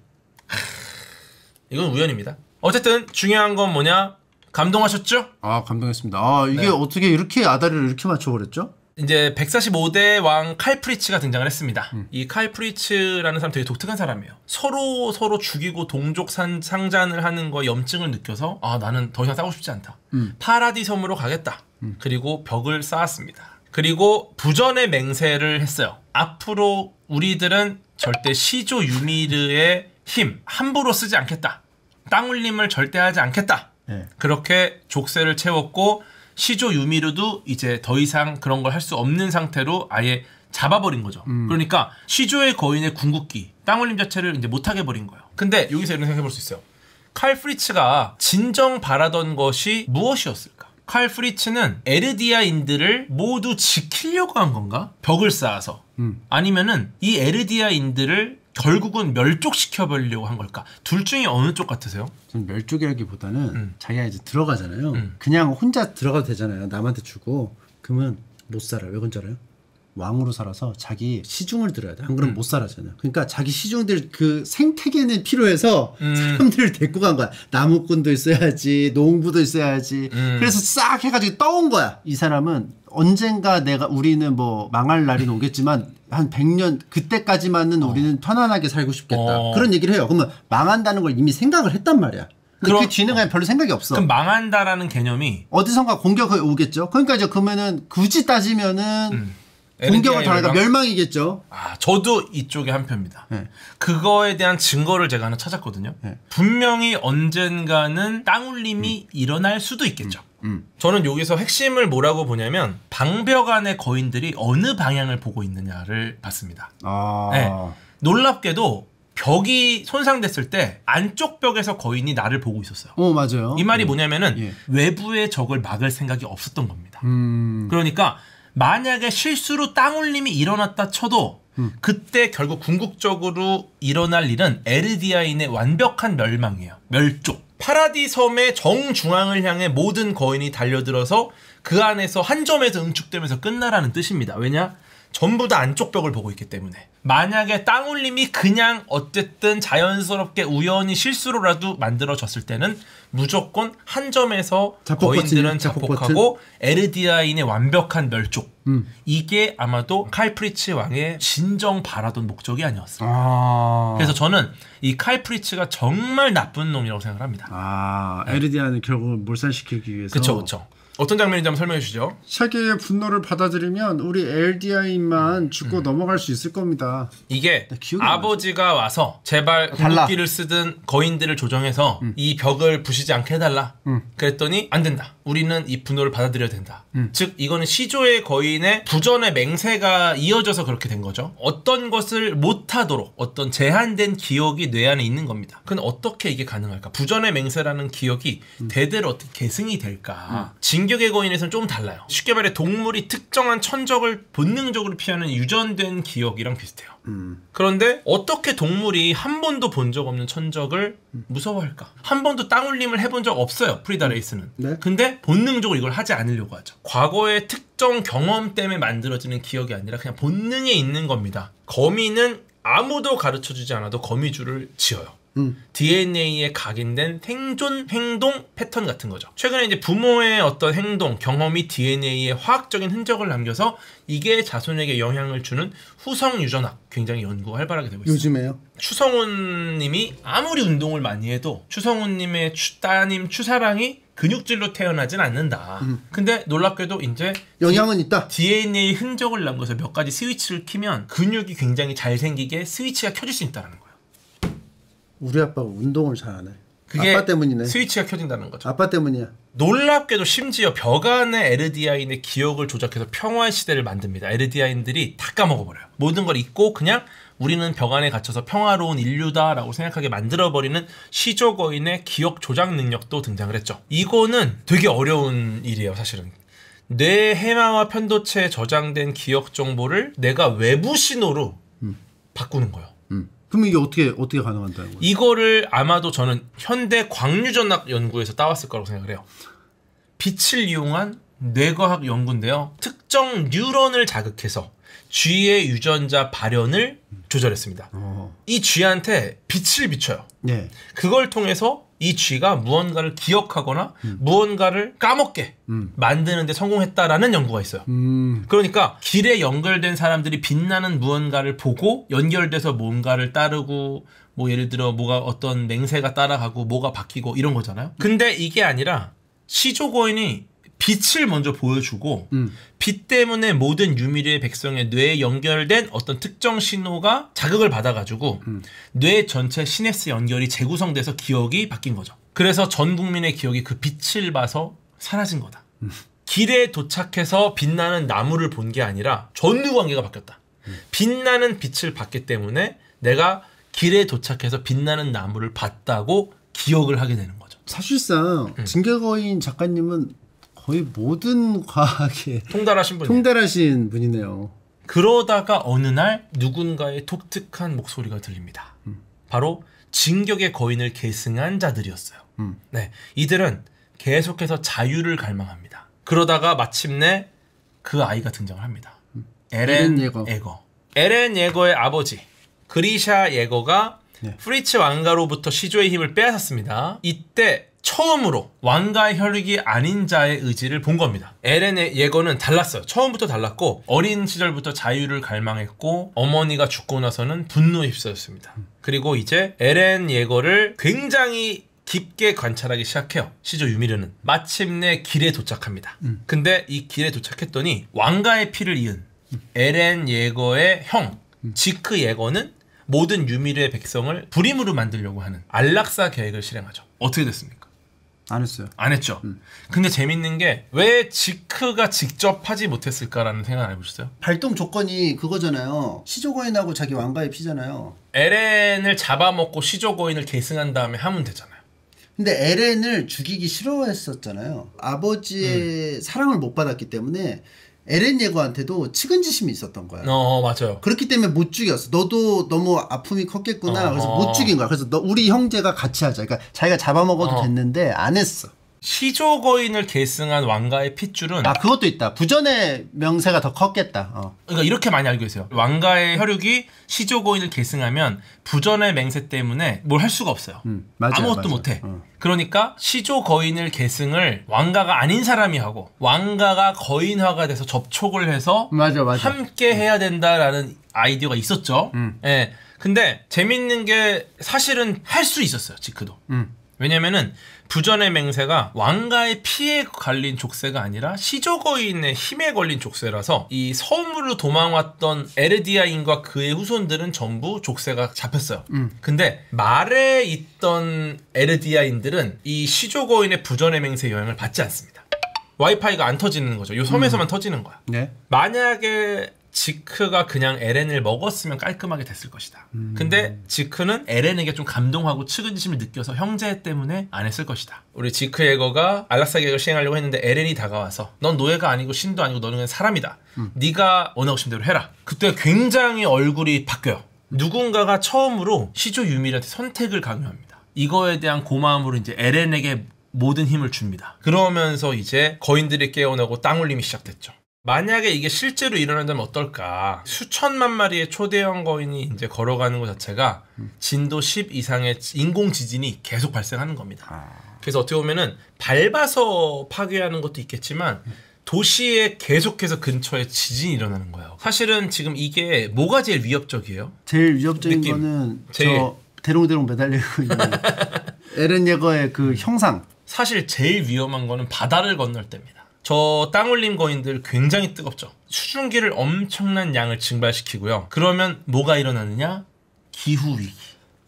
이건 우연입니다. 어쨌든 중요한 건 뭐냐? 감동하셨죠? 아, 감동했습니다. 이게 어떻게 이렇게 아다리를 이렇게 맞춰버렸죠? 이제 145대 왕 칼프리츠가 등장을 했습니다. 이 칼프리츠라는 사람 되게 독특한 사람이에요. 서로 죽이고 동족 상잔을 하는 거에 염증을 느껴서 나는 더 이상 싸우고 싶지 않다. 파라디 섬으로 가겠다. 그리고 벽을 쌓았습니다. 그리고 부전의 맹세를 했어요. 앞으로 우리들은 절대 시조 유미르의 힘 함부로 쓰지 않겠다. 땅 울림을 절대 하지 않겠다. 네. 그렇게 족쇄를 채웠고 시조 유미르도 이제 더 이상 그런 걸 할 수 없는 상태로 아예 잡아버린 거죠. 그러니까 시조의 거인의 궁극기, 땅올림 자체를 이제 못하게 버린 거예요. 근데 여기서 이런 생각해 볼 수 있어요. 칼 프리츠가 진정 바라던 것이 무엇이었을까? 칼 프리츠는 에르디아인들을 모두 지키려고 한 건가? 벽을 쌓아서. 아니면은 이 에르디아인들을 결국은 멸족시켜버리려고 한 걸까? 둘 중에 어느 쪽 같으세요? 전 멸족이라기보다는 자기가 이제 들어가잖아요. 그냥 혼자 들어가도 되잖아요. 남한테 주고. 그러면 못 살아. 왜 그런 줄 알아요? 왕으로 살아서 자기 시중을 들어야 돼. 안 그러면 못 살아잖아요. 그러니까 자기 시중들 그 생태계는 필요해서 사람들을 데리고 간 거야. 나무꾼도 있어야지, 농부도 있어야지. 그래서 싹 해가지고 떠온 거야. 이 사람은 언젠가 우리는 뭐 망할 날이 오겠지만 한 100년 그때까지만은 우리는 편안하게 살고 싶겠다. 그런 얘기를 해요. 그러면 망한다는 걸 이미 생각을 했단 말이야. 근데 그 뒤는 그냥 별로 생각이 없어. 그럼 망한다라는 개념이 어디선가 공격이 오겠죠. 그러니까 이제 그러면은 굳이 따지면은 공격을 당하니까 멸망이겠죠. 저도 이쪽에 한 표입니다. 네. 그거에 대한 증거를 제가 하나 찾았거든요. 네. 분명히 언젠가는 땅울림이 일어날 수도 있겠죠. 저는 여기서 핵심을 뭐라고 보냐면 방벽 안의 거인들이 어느 방향을 보고 있느냐를 봤습니다. 네. 놀랍게도 벽이 손상됐을 때 안쪽 벽에서 거인이 나를 보고 있었어요. 맞아요. 이 말이 뭐냐면은 외부의 적을 막을 생각이 없었던 겁니다. 그러니까 만약에 실수로 땅울림이 일어났다 쳐도 그때 결국 궁극적으로 일어날 일은 에르디아인의 완벽한 멸망이에요. 멸족. 파라디 섬의 정중앙을 향해 모든 거인이 달려들어서 그 안에서 한 점에서 응축되면서 끝나라는 뜻입니다. 왜냐? 전부 다 안쪽 벽을 보고 있기 때문에. 만약에 땅울림이 그냥 어쨌든 자연스럽게 우연히 실수로라도 만들어졌을 때는 무조건 한 점에서 거인들은 자폭하고 에르디아인의 완벽한 멸족. 이게 아마도 칼프리츠 왕의 진정 바라던 목적이 아니었어요. 그래서 저는 이 칼프리츠가 정말 나쁜 놈이라고 생각을 합니다. 에르디아는 결국은 몰살시키기 위해서. 그렇죠. 어떤 장면인지 한번 설명해 주시죠. 세계의 분노를 받아들이면 우리 엘디아인만 죽고 넘어갈 수 있을 겁니다. 이게 아버지가 와서 제발 궁극기를 쓰든 거인들을 조정해서 이 벽을 부시지 않게 해달라. 그랬더니 안 된다. 우리는 이 분노를 받아들여야 된다. 즉 이거는 시조의 거인의 부전의 맹세가 이어져서 그렇게 된 거죠. 어떤 것을 못하도록 어떤 제한된 기억이 뇌 안에 있는 겁니다. 그럼 어떻게 이게 가능할까? 부전의 맹세라는 기억이 대대로 어떻게 계승이 될까? 징 진격의 거인에서는 좀 달라요. 쉽게 말해 동물이 특정한 천적을 본능적으로 피하는 유전된 기억이랑 비슷해요. 그런데 어떻게 동물이 한 번도 본 적 없는 천적을 무서워할까? 한 번도 땅울림을 해본 적 없어요. 프리다 레이스는. 네? 근데 본능적으로 이걸 하지 않으려고 하죠. 과거의 특정 경험 때문에 만들어지는 기억이 아니라 그냥 본능에 있는 겁니다. 거미는 아무도 가르쳐주지 않아도 거미줄을 지어요. DNA에 각인된 생존 행동 패턴 같은 거죠. 최근에 이제 부모의 어떤 행동, 경험이 DNA에 화학적인 흔적을 남겨서 이게 자손에게 영향을 주는 후성 유전학 굉장히 연구가 활발하게 되고 있어요. 요즘에요? 추성훈 님이 아무리 운동을 많이 해도 추성훈 님의 따님 추사랑이 근육질로 태어나진 않는다. 근데 놀랍게도 이제 영향은 있다. DNA 흔적을 남겨서 몇 가지 스위치를 키면 근육이 굉장히 잘 생기게 스위치가 켜질 수 있다는 거예요. 우리 아빠가 운동을 잘 안 해. 그게 아빠 때문이네. 스위치가 켜진다는 거죠. 아빠 때문이야. 놀랍게도 심지어 벽안의 에르디아인의 기억을 조작해서 평화의 시대를 만듭니다. 에르디아인들이 다 까먹어버려요. 모든 걸 잊고 그냥 우리는 벽안에 갇혀서 평화로운 인류다라고 생각하게 만들어버리는 시조거인의 기억 조작 능력도 등장을 했죠. 이거는 되게 어려운 일이에요. 사실은. 뇌 해마와 편도체에 저장된 기억 정보를 내가 외부 신호로 바꾸는 거예요. 그럼 이게 어떻게 가능한다는 거예요? 이거를 아마도 저는 현대 광유전학 연구에서 따왔을 거라고 생각을 해요. 빛을 이용한 뇌과학 연구인데요. 특정 뉴런을 자극해서 쥐의 유전자 발현을 조절했습니다. 이 쥐한테 빛을 비춰요. 네. 그걸 통해서 이 쥐가 무언가를 기억하거나 무언가를 까먹게 만드는 데 성공했다라는 연구가 있어요. 그러니까 길에 연결된 사람들이 빛나는 무언가를 보고 연결돼서 뭔가를 따르고 뭐 예를 들어 뭐가 어떤 맹세가 따라가고 뭐가 바뀌고 이런 거잖아요. 근데 이게 아니라 시조거인이 빛을 먼저 보여주고 빛 때문에 모든 유미리의 백성의 뇌에 연결된 어떤 특정 신호가 자극을 받아가지고 뇌 전체 시냅스 연결이 재구성돼서 기억이 바뀐 거죠. 그래서 전 국민의 기억이 그 빛을 봐서 사라진 거다. 길에 도착해서 빛나는 나무를 본 게 아니라 전후 관계가 바뀌었다. 빛나는 빛을 봤기 때문에 내가 길에 도착해서 빛나는 나무를 봤다고 기억을 하게 되는 거죠. 사실상 진격거인 작가님은 거의 모든 과학에 통달하신 분이네요. 그러다가 어느 날 누군가의 독특한 목소리가 들립니다. 바로 진격의 거인을 계승한 자들이었어요. 네, 이들은 계속해서 자유를 갈망합니다. 그러다가 마침내 그 아이가 등장을 합니다. 에렌 예거. 에렌 예거의 아버지 그리샤 예거가 프리츠 왕가로부터 시조의 힘을 빼앗았습니다. 이때 처음으로 왕가의 혈육이 아닌 자의 의지를 본 겁니다. 에렌의 예거는 달랐어요. 처음부터 달랐고 어린 시절부터 자유를 갈망했고 어머니가 죽고 나서는 분노에 휩싸였습니다. 그리고 이제 에렌 예거를 굉장히 깊게 관찰하기 시작해요. 시조 유미르는. 마침내 길에 도착합니다. 근데 이 길에 도착했더니 왕가의 피를 이은 에렌 예거의 형 지크 예거는 모든 유미르의 백성을 불임으로 만들려고 하는 안락사 계획을 실행하죠. 어떻게 됐습니까? 안 했어요. 안 했죠. 근데 재밌는 게 왜 지크가 직접 하지 못했을까라는 생각 안 해보셨어요? 발동 조건이 그거잖아요. 시조거인하고 자기 왕가의 피잖아요. 에렌을 잡아먹고 시조거인을 계승한 다음에 하면 되잖아요. 근데 에렌을 죽이기 싫어했었잖아요. 아버지의 사랑을 못 받았기 때문에 에렌 예거한테도 측은지심이 있었던 거야. 맞아요. 그렇기 때문에 못 죽였어. 너도 너무 아픔이 컸겠구나. 그래서 못 죽인 거야. 그래서 우리 형제가 같이 하자. 그러니까 자기가 잡아먹어도 됐는데 안 했어. 시조거인을 계승한 왕가의 핏줄은 그것도 있다. 부전의 명세가 더 컸겠다. 그러니까 이렇게 많이 알고 계세요. 왕가의 혈육이 시조거인을 계승하면 부전의 맹세 때문에 뭘 할 수가 없어요. 아무것도 못해. 그러니까 시조거인을 계승을 왕가가 아닌 사람이 하고 왕가가 거인화가 돼서 접촉을 해서 맞아. 함께 해야 된다라는 아이디어가 있었죠. 예. 근데 재밌는 게 사실은 할 수 있었어요. 지크도. 왜냐면은 부전의 맹세가 왕가의 피에 걸린 족쇄가 아니라 시조거인의 힘에 걸린 족쇄라서 이 섬으로 도망왔던 에르디아인과 그의 후손들은 전부 족쇄가 잡혔어요. 근데 말에 있던 에르디아인들은 이 시조거인의 부전의 맹세 영향을 받지 않습니다. 와이파이가 안 터지는 거죠. 이 섬에서만 터지는 거야. 네. 만약에 지크가 그냥 에렌을 먹었으면 깔끔하게 됐을 것이다. 근데 지크는 에렌에게 좀 감동하고 측은지심을 느껴서 형제 때문에 안 했을 것이다. 우리 지크 예거가 알라스타 계획을 시행하려고 했는데 에렌이 다가와서 넌 노예가 아니고 신도 아니고 너는 그냥 사람이다. 네가 원하고 싶은 대로 해라. 그때 굉장히 얼굴이 바뀌어요. 누군가가 처음으로 시조 유미리한테 선택을 강요합니다. 이거에 대한 고마움으로 이제 에렌에게 모든 힘을 줍니다. 그러면서 이제 거인들이 깨어나고 땅 울림이 시작됐죠. 만약에 이게 실제로 일어난다면 어떨까? 수천만 마리의 초대형 거인이 이제 걸어가는 것 자체가 진도 10 이상의 인공 지진이 계속 발생하는 겁니다. 그래서 어떻게 보면은 밟아서 파괴하는 것도 있겠지만 도시에 계속해서 근처에 지진이 일어나는 거예요. 사실은 지금 이게 뭐가 제일 위협적이에요? 제일 위협적인 느낌. 거는 제일. 저 대롱대롱 매달리고 있는 에렌 예거의 그 형상. 사실 제일 위험한 거는 바다를 건널 때입니다. 저 땅올림 거인들 굉장히 뜨겁죠. 수증기를 엄청난 양을 증발시키고요. 그러면 뭐가 일어나느냐? 기후위기.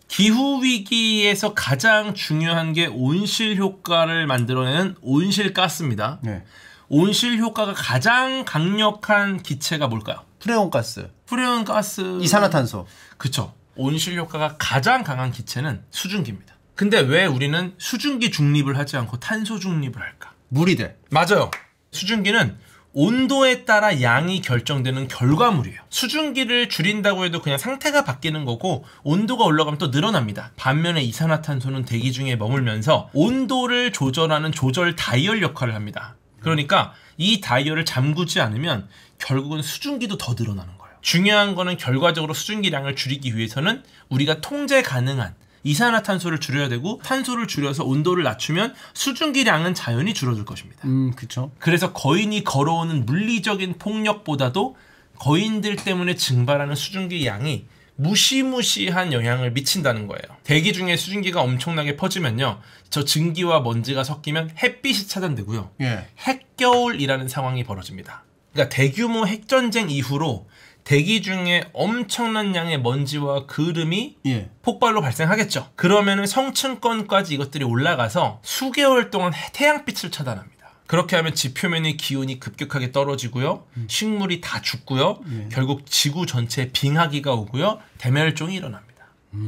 기후위기에서 가장 중요한 게 온실 효과를 만들어내는 온실가스입니다. 네. 온실 효과가 가장 강력한 기체가 뭘까요? 프레온 가스, 프레온 가스, 이산화탄소. 그쵸. 온실 효과가 가장 강한 기체는 수증기입니다. 근데 왜 우리는 수증기 중립을 하지 않고 탄소 중립을 할까? 물이 돼. 맞아요. 수증기는 온도에 따라 양이 결정되는 결과물이에요. 수증기를 줄인다고 해도 그냥 상태가 바뀌는 거고 온도가 올라가면 또 늘어납니다. 반면에 이산화탄소는 대기 중에 머물면서 온도를 조절하는 조절 다이얼 역할을 합니다. 그러니까 이 다이얼을 잠그지 않으면 결국은 수증기도 더 늘어나는 거예요. 중요한 거는 결과적으로 수증기량을 줄이기 위해서는 우리가 통제 가능한 이산화탄소를 줄여야 되고 탄소를 줄여서 온도를 낮추면 수증기량은 자연히 줄어들 것입니다. 그쵸. 그래서 거인이 걸어오는 물리적인 폭력보다도 거인들 때문에 증발하는 수증기 양이 무시무시한 영향을 미친다는 거예요. 대기 중에 수증기가 엄청나게 퍼지면요. 저 증기와 먼지가 섞이면 햇빛이 차단되고요. 예. 핵겨울이라는 상황이 벌어집니다. 그러니까 대규모 핵전쟁 이후로 대기 중에 엄청난 양의 먼지와 그름이 예. 폭발로 발생하겠죠. 그러면은 성층권까지 이것들이 올라가서 수개월 동안 태양빛을 차단합니다. 그렇게 하면 지표면의 기온이 급격하게 떨어지고요. 식물이 다 죽고요. 결국 지구 전체에 빙하기가 오고요. 대멸종이 일어납니다.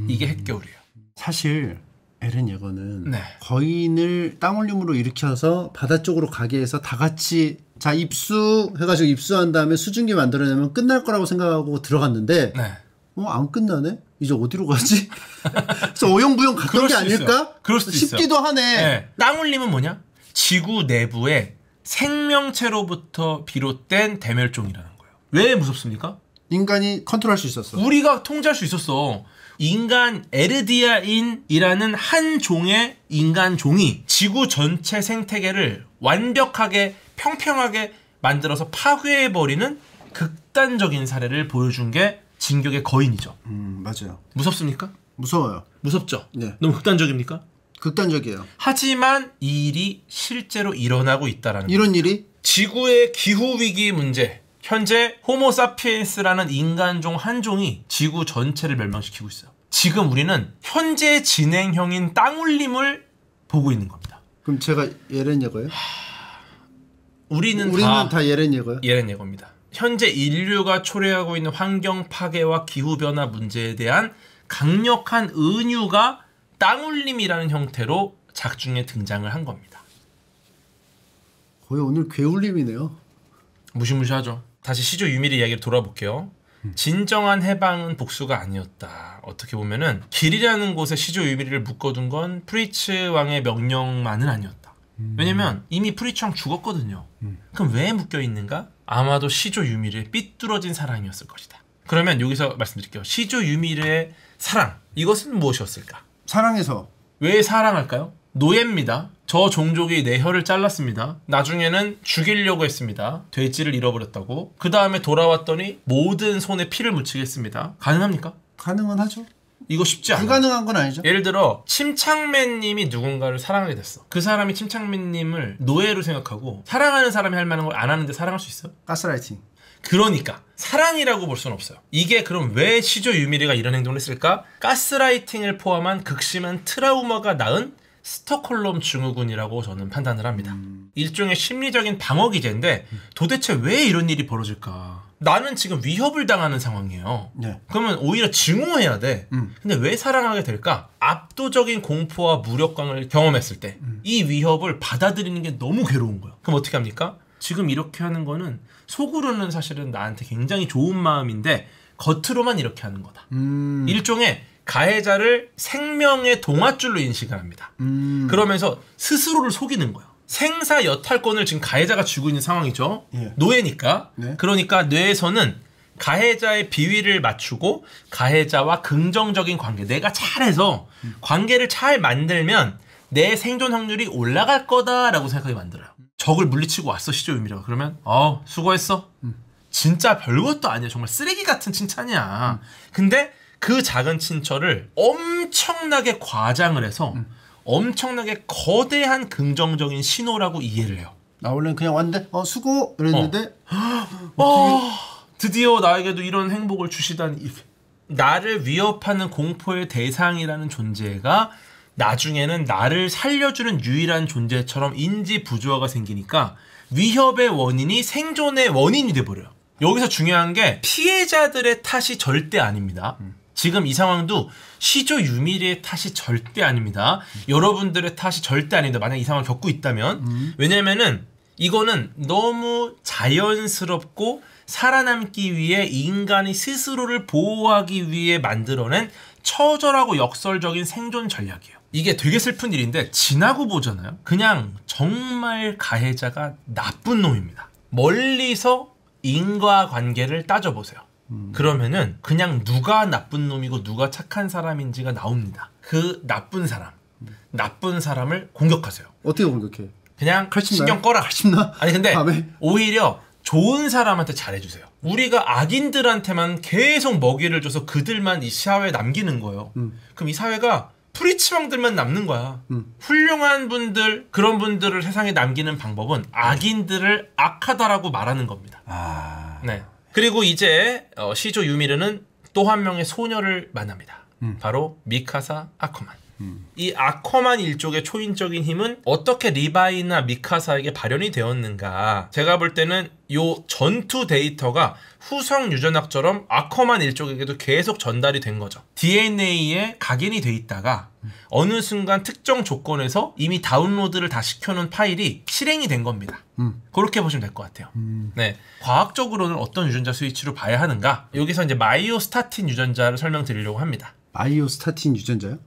이게 핵겨울이에요. 사실 에렌 예거는 네. 거인을 땅올림으로 일으켜서 바다 쪽으로 가게 해서 다 같이 자 입수 해가지고 입수한 다음에 수증기 만들어내면 끝날 거라고 생각하고 들어갔는데 네. 안 끝나네? 이제 어디로 가지? 그래서 어영부영 갔던 그럴 게 수 아닐까? 있어요. 그럴 수도 있어요. 싶기도 하네. 네. 땅울림은 뭐냐? 지구 내부에 생명체로부터 비롯된 대멸종이라는 거예요. 왜 무섭습니까? 인간이 컨트롤할 수 있었어. 우리가 통제할 수 있었어. 인간 에르디아인이라는 한 종의 인간종이 지구 전체 생태계를 완벽하게 평평하게 만들어서 파괴해버리는 극단적인 사례를 보여준 게 진격의 거인이죠. 맞아요. 무섭습니까? 무서워요. 무섭죠? 네. 너무 극단적입니까? 극단적이에요. 하지만 이 일이 실제로 일어나고 있다는 거예요. 이런 일이 지구의 기후위기 문제. 현재 호모사피엔스라는 인간종 한 종이 지구 전체를 멸망시키고 있어요. 지금 우리는 현재 진행형인 땅울림을 보고 있는 겁니다. 그럼 제가 에렌 예거예요? 우리는 다 에렌 예거예요? 예렌 예거입니다. 현재 인류가 초래하고 있는 환경 파괴와 기후변화 문제에 대한 강력한 은유가 땅울림이라는 형태로 작중에 등장을 한 겁니다. 거의 오늘 괴울림이네요. 무시무시하죠. 다시 시조 유미리 이야기를 돌아볼게요. 진정한 해방은 복수가 아니었다. 어떻게 보면은 길이라는 곳에 시조 유미리를 묶어둔 건 프리츠 왕의 명령만은 아니었다. 왜냐면 이미 프리츠 왕 죽었거든요. 그럼 왜 묶여 있는가? 아마도 시조 유미리의 삐뚤어진 사랑이었을 것이다. 그러면 여기서 말씀드릴게요. 시조 유미리의 사랑, 이것은 무엇이었을까? 사랑해서. 왜 사랑할까요? 노예입니다. 저 종족이 내 혀를 잘랐습니다. 나중에는 죽이려고 했습니다. 돼지를 잃어버렸다고. 그 다음에 돌아왔더니 모든 손에 피를 묻히겠습니다. 가능합니까? 가능은 하죠. 이거 쉽지 않아. 불가능한 건 아니죠. 예를 들어 침착맨님이 누군가를 사랑하게 됐어. 그 사람이 침착맨님을 노예로 생각하고 사랑하는 사람이 할 만한 걸 안 하는데 사랑할 수 있어요? 가스라이팅. 그러니까 사랑이라고 볼 수는 없어요. 이게 그럼 왜 시조 유미리가 이런 행동을 했을까? 가스라이팅을 포함한 극심한 트라우마가 낳은 스톡홀름 증후군이라고 저는 판단을 합니다. 일종의 심리적인 방어 기제인데 도대체 왜 이런 일이 벌어질까? 나는 지금 위협을 당하는 상황이에요. 네. 그러면 오히려 증오해야 돼. 근데 왜 사랑하게 될까? 압도적인 공포와 무력감을 경험했을 때 이 위협을 받아들이는 게 너무 괴로운 거야. 그럼 어떻게 합니까? 지금 이렇게 하는 거는 속으로는 사실은 나한테 굉장히 좋은 마음인데 겉으로만 이렇게 하는 거다. 일종의 가해자를 생명의 동아줄로 인식을 합니다. 그러면서 스스로를 속이는 거예요. 생사 여탈권을 지금 가해자가 쥐고 있는 상황이죠. 예. 노예니까. 네. 그러니까 뇌에서는 가해자의 비위를 맞추고 가해자와 긍정적인 관계, 내가 잘해서 관계를 잘 만들면 내 생존 확률이 올라갈 거다라고 생각하게 만들어요. 적을 물리치고 왔어, 시조 유미라가. 그러면 수고했어. 진짜 별것도 아니야. 정말 쓰레기 같은 칭찬이야. 근데 그 작은 친절을 엄청나게 과장을 해서 엄청나게 거대한 긍정적인 신호라고 이해를 해요. 나 원래는 그냥 왔는데 수고 이랬는데 드디어 나에게도 이런 행복을 주시다니. 나를 위협하는 공포의 대상이라는 존재가 나중에는 나를 살려주는 유일한 존재처럼 인지 부조화가 생기니까 위협의 원인이 생존의 원인이 돼버려요. 여기서 중요한 게 피해자들의 탓이 절대 아닙니다. 지금 이 상황도 시조 유미리의 탓이 절대 아닙니다. 여러분들의 탓이 절대 아닙니다. 만약 이 상황을 겪고 있다면. 왜냐면은 이거는 너무 자연스럽고 살아남기 위해 인간이 스스로를 보호하기 위해 만들어낸 처절하고 역설적인 생존 전략이에요. 이게 되게 슬픈 일인데 지나고 보잖아요. 그냥 정말 가해자가 나쁜 놈입니다. 멀리서 인과관계를 따져보세요. 그러면은 그냥 누가 나쁜 놈이고 누가 착한 사람인지가 나옵니다. 그 나쁜 사람을 공격하세요. 어떻게 공격해? 그냥 칼집 신경 나요? 꺼라. 칼집 나? 아니 근데 밤에? 오히려 좋은 사람한테 잘해주세요. 우리가 악인들한테만 계속 먹이를 줘서 그들만 이 사회에 남기는 거예요. 그럼 이 사회가 프리치왕들만 남는 거야. 훌륭한 분들, 그런 분들을 세상에 남기는 방법은 악인들을 악하다라고 말하는 겁니다. 네. 그리고 이제 시조 유미르는 또 한 명의 소녀를 만납니다. 바로 미카사 아커만. 이 아커만 일족의 초인적인 힘은 어떻게 리바이나 미카사에게 발현이 되었는가. 제가 볼 때는 요 전투 데이터가 후성 유전학처럼 아커만 일족에게도 계속 전달이 된 거죠. DNA에 각인이 돼 있다가 어느 순간 특정 조건에서 이미 다운로드를 다 시켜놓은 파일이 실행이 된 겁니다. 그렇게 보시면 될 것 같아요. 네, 과학적으로는 어떤 유전자 스위치로 봐야 하는가. 여기서 이제 마이오스타틴 유전자를 설명드리려고 합니다. 마이오스타틴 유전자요?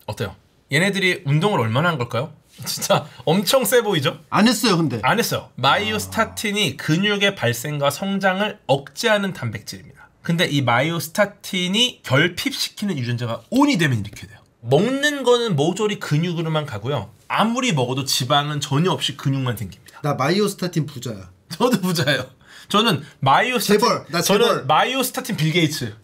어때요? 얘네들이 운동을 얼마나 한 걸까요? 진짜 엄청 세 보이죠? 안 했어요, 근데. 안 했어요. 마이오스타틴이 근육의 발생과 성장을 억제하는 단백질입니다. 근데 이 마이오스타틴이 결핍시키는 유전자가 온이 되면 이렇게 돼요. 먹는 거는 모조리 근육으로만 가고요. 아무리 먹어도 지방은 전혀 없이 근육만 생깁니다. 나 마이오스타틴 부자야. 저도 부자예요. 저는 마이오스타틴. 저는 마이오스타틴 빌 게이츠.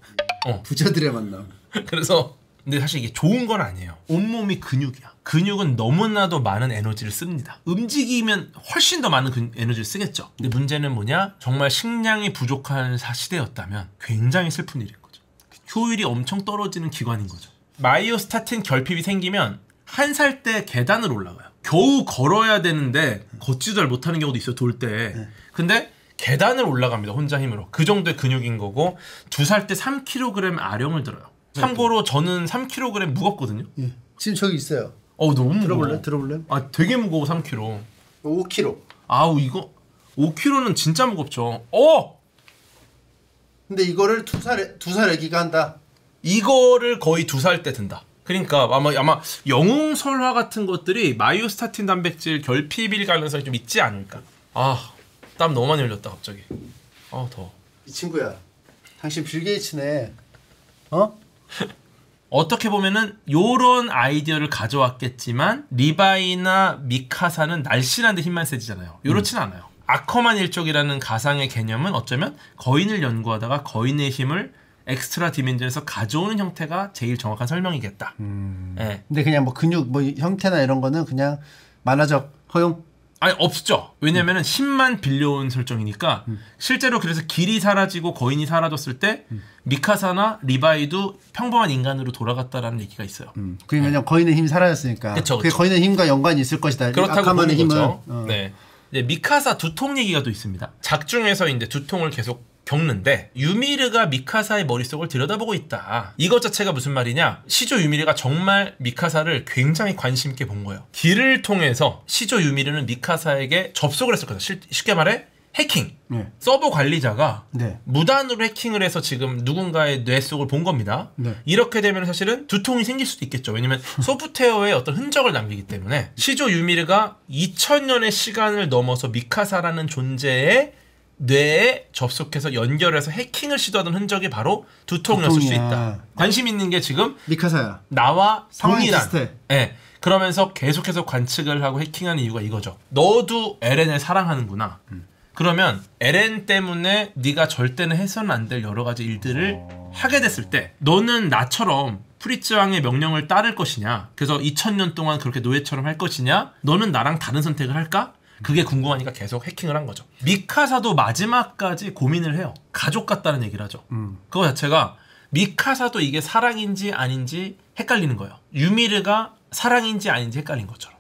부자들의 만남. 그래서 근데 사실 이게 좋은 건 아니에요. 온몸이 근육이야. 근육은 너무나도 많은 에너지를 씁니다. 움직이면 훨씬 더 많은 에너지를 쓰겠죠. 근데 문제는 뭐냐? 정말 식량이 부족한 시대였다면 굉장히 슬픈 일인 거죠. 효율이 엄청 떨어지는 기관인 거죠. 마이오스타틴 결핍이 생기면 1살 때 계단을 올라가요. 겨우 걸어야 되는데 걷지도 잘 못하는 경우도 있어요. 돌 때. 근데 계단을 올라갑니다. 혼자 힘으로. 그 정도의 근육인 거고 2살 때 3kg 아령을 들어요. 참고로 저는 3kg 무겁거든요. 예. 지금 저기 있어요. 너무 무거워. 들어볼래? 되게 무거워. 3kg. 5kg. 아우 이거 5kg는 진짜 무겁죠. 근데 이거를 두 살 애기가 한다. 이거를 거의 2살 때 든다. 그러니까 아마 영웅설화 같은 것들이 마이오스타틴 단백질 결핍일 가능성이 좀 있지 않을까. 땀 너무 많이 흘렸다 갑자기. 더워. 이 친구야. 당신 빌 게이츠네. 어떻게 보면은 요런 아이디어를 가져왔겠지만 리바이나 미카사는 날씬한데 힘만 세지잖아요. 요렇진 않아요. 아커만 일족이라는 가상의 개념은 어쩌면 거인을 연구하다가 거인의 힘을 엑스트라 디멘전에서 가져오는 형태가 제일 정확한 설명이겠다. 네. 근데 그냥 뭐 근육 뭐 형태나 이런 거는 그냥 만화적 허용? 아니 없죠. 왜냐면은 힘만 빌려온 설정이니까 실제로 그래서 길이 사라지고 거인이 사라졌을 때 미카사나 리바이도 평범한 인간으로 돌아갔다라는 얘기가 있어요. 그게 왜냐면 거인의 힘이 사라졌으니까. 그쵸. 그게 거인의 힘과 연관이 있을 것이다. 그렇다고 보는 거죠. 네. 이제 미카사 두통 얘기가 또 있습니다. 작중에서 이제 두통을 계속 겪는데 유미르가 미카사의 머릿속을 들여다보고 있다. 이것 자체가 무슨 말이냐? 시조 유미르가 정말 미카사를 굉장히 관심 있게 본 거예요. 길을 통해서 시조 유미르는 미카사에게 접속을 했었거든요. 쉽게 말해 해킹. 네. 서버 관리자가 네. 무단으로 해킹을 해서 지금 누군가의 뇌 속을 본 겁니다. 네. 이렇게 되면 사실은 두통이 생길 수도 있겠죠. 왜냐면 소프트웨어에 어떤 흔적을 남기기 때문에 시조 유미르가 2000년의 시간을 넘어서 미카사라는 존재의 뇌에 접속해서 연결해서 해킹을 시도하던 흔적이 바로 두통이었을 수 있다. 관심 있는 게 지금 미카사야. 나와 동일한. 비슷해. 네. 그러면서 계속해서 관측을 하고 해킹하는 이유가 이거죠. 너도 에렌을 사랑하는구나. 그러면 에렌 때문에 네가 절대는 해서는 안 될 여러 가지 일들을 하게 됐을 때 너는 나처럼 프리츠 왕의 명령을 따를 것이냐, 그래서 2000년 동안 그렇게 노예처럼 할 것이냐, 너는 나랑 다른 선택을 할까? 그게 궁금하니까 계속 해킹을 한 거죠. 미카사도 마지막까지 고민을 해요. 가족 같다는 얘기를 하죠. 그거 자체가 미카사도 이게 사랑인지 아닌지 헷갈리는 거예요. 유미르가 사랑인지 아닌지 헷갈린 것처럼.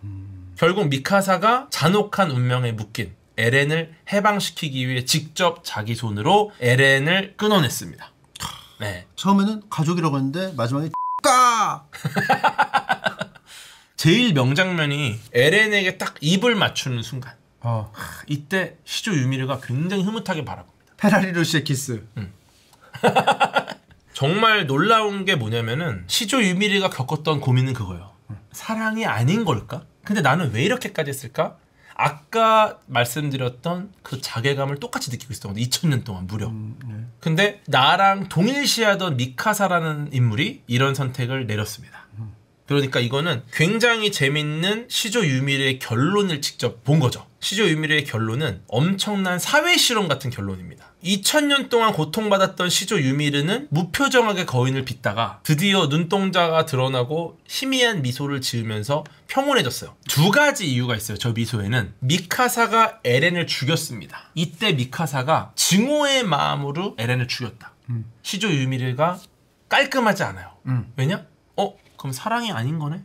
결국 미카사가 잔혹한 운명에 묶인 에렌을 해방시키기 위해 직접 자기 손으로 에렌을 끊어냈습니다. 네. 처음에는 가족이라고 했는데 마지막에 까! 제일 명장면이 에렌에게 딱 입을 맞추는 순간. 이때 시조 유미르가 굉장히 흐뭇하게 바라봅니다. 페라리로 씨의 키스. 정말 놀라운 게 뭐냐면은 시조 유미르가 겪었던 고민은 그거예요. 사랑이 아닌 걸까? 근데 나는 왜 이렇게까지 했을까? 아까 말씀드렸던 그 자괴감을 똑같이 느끼고 있었던 건데 2000년 동안 무려. 근데 나랑 동일시하던 미카사라는 인물이 이런 선택을 내렸습니다. 그러니까 이거는 굉장히 재밌는 시조 유미르의 결론을 직접 본 거죠. 시조 유미르의 결론은 엄청난 사회 실험 같은 결론입니다. 2000년 동안 고통받았던 시조 유미르는 무표정하게 거인을 빚다가 드디어 눈동자가 드러나고 희미한 미소를 지으면서 평온해졌어요. 두 가지 이유가 있어요. 저 미소에는 미카사가 에렌을 죽였습니다. 이때 미카사가 증오의 마음으로 에렌을 죽였다. 시조 유미르가 깔끔하지 않아요. 왜냐? 그럼 사랑이 아닌 거네?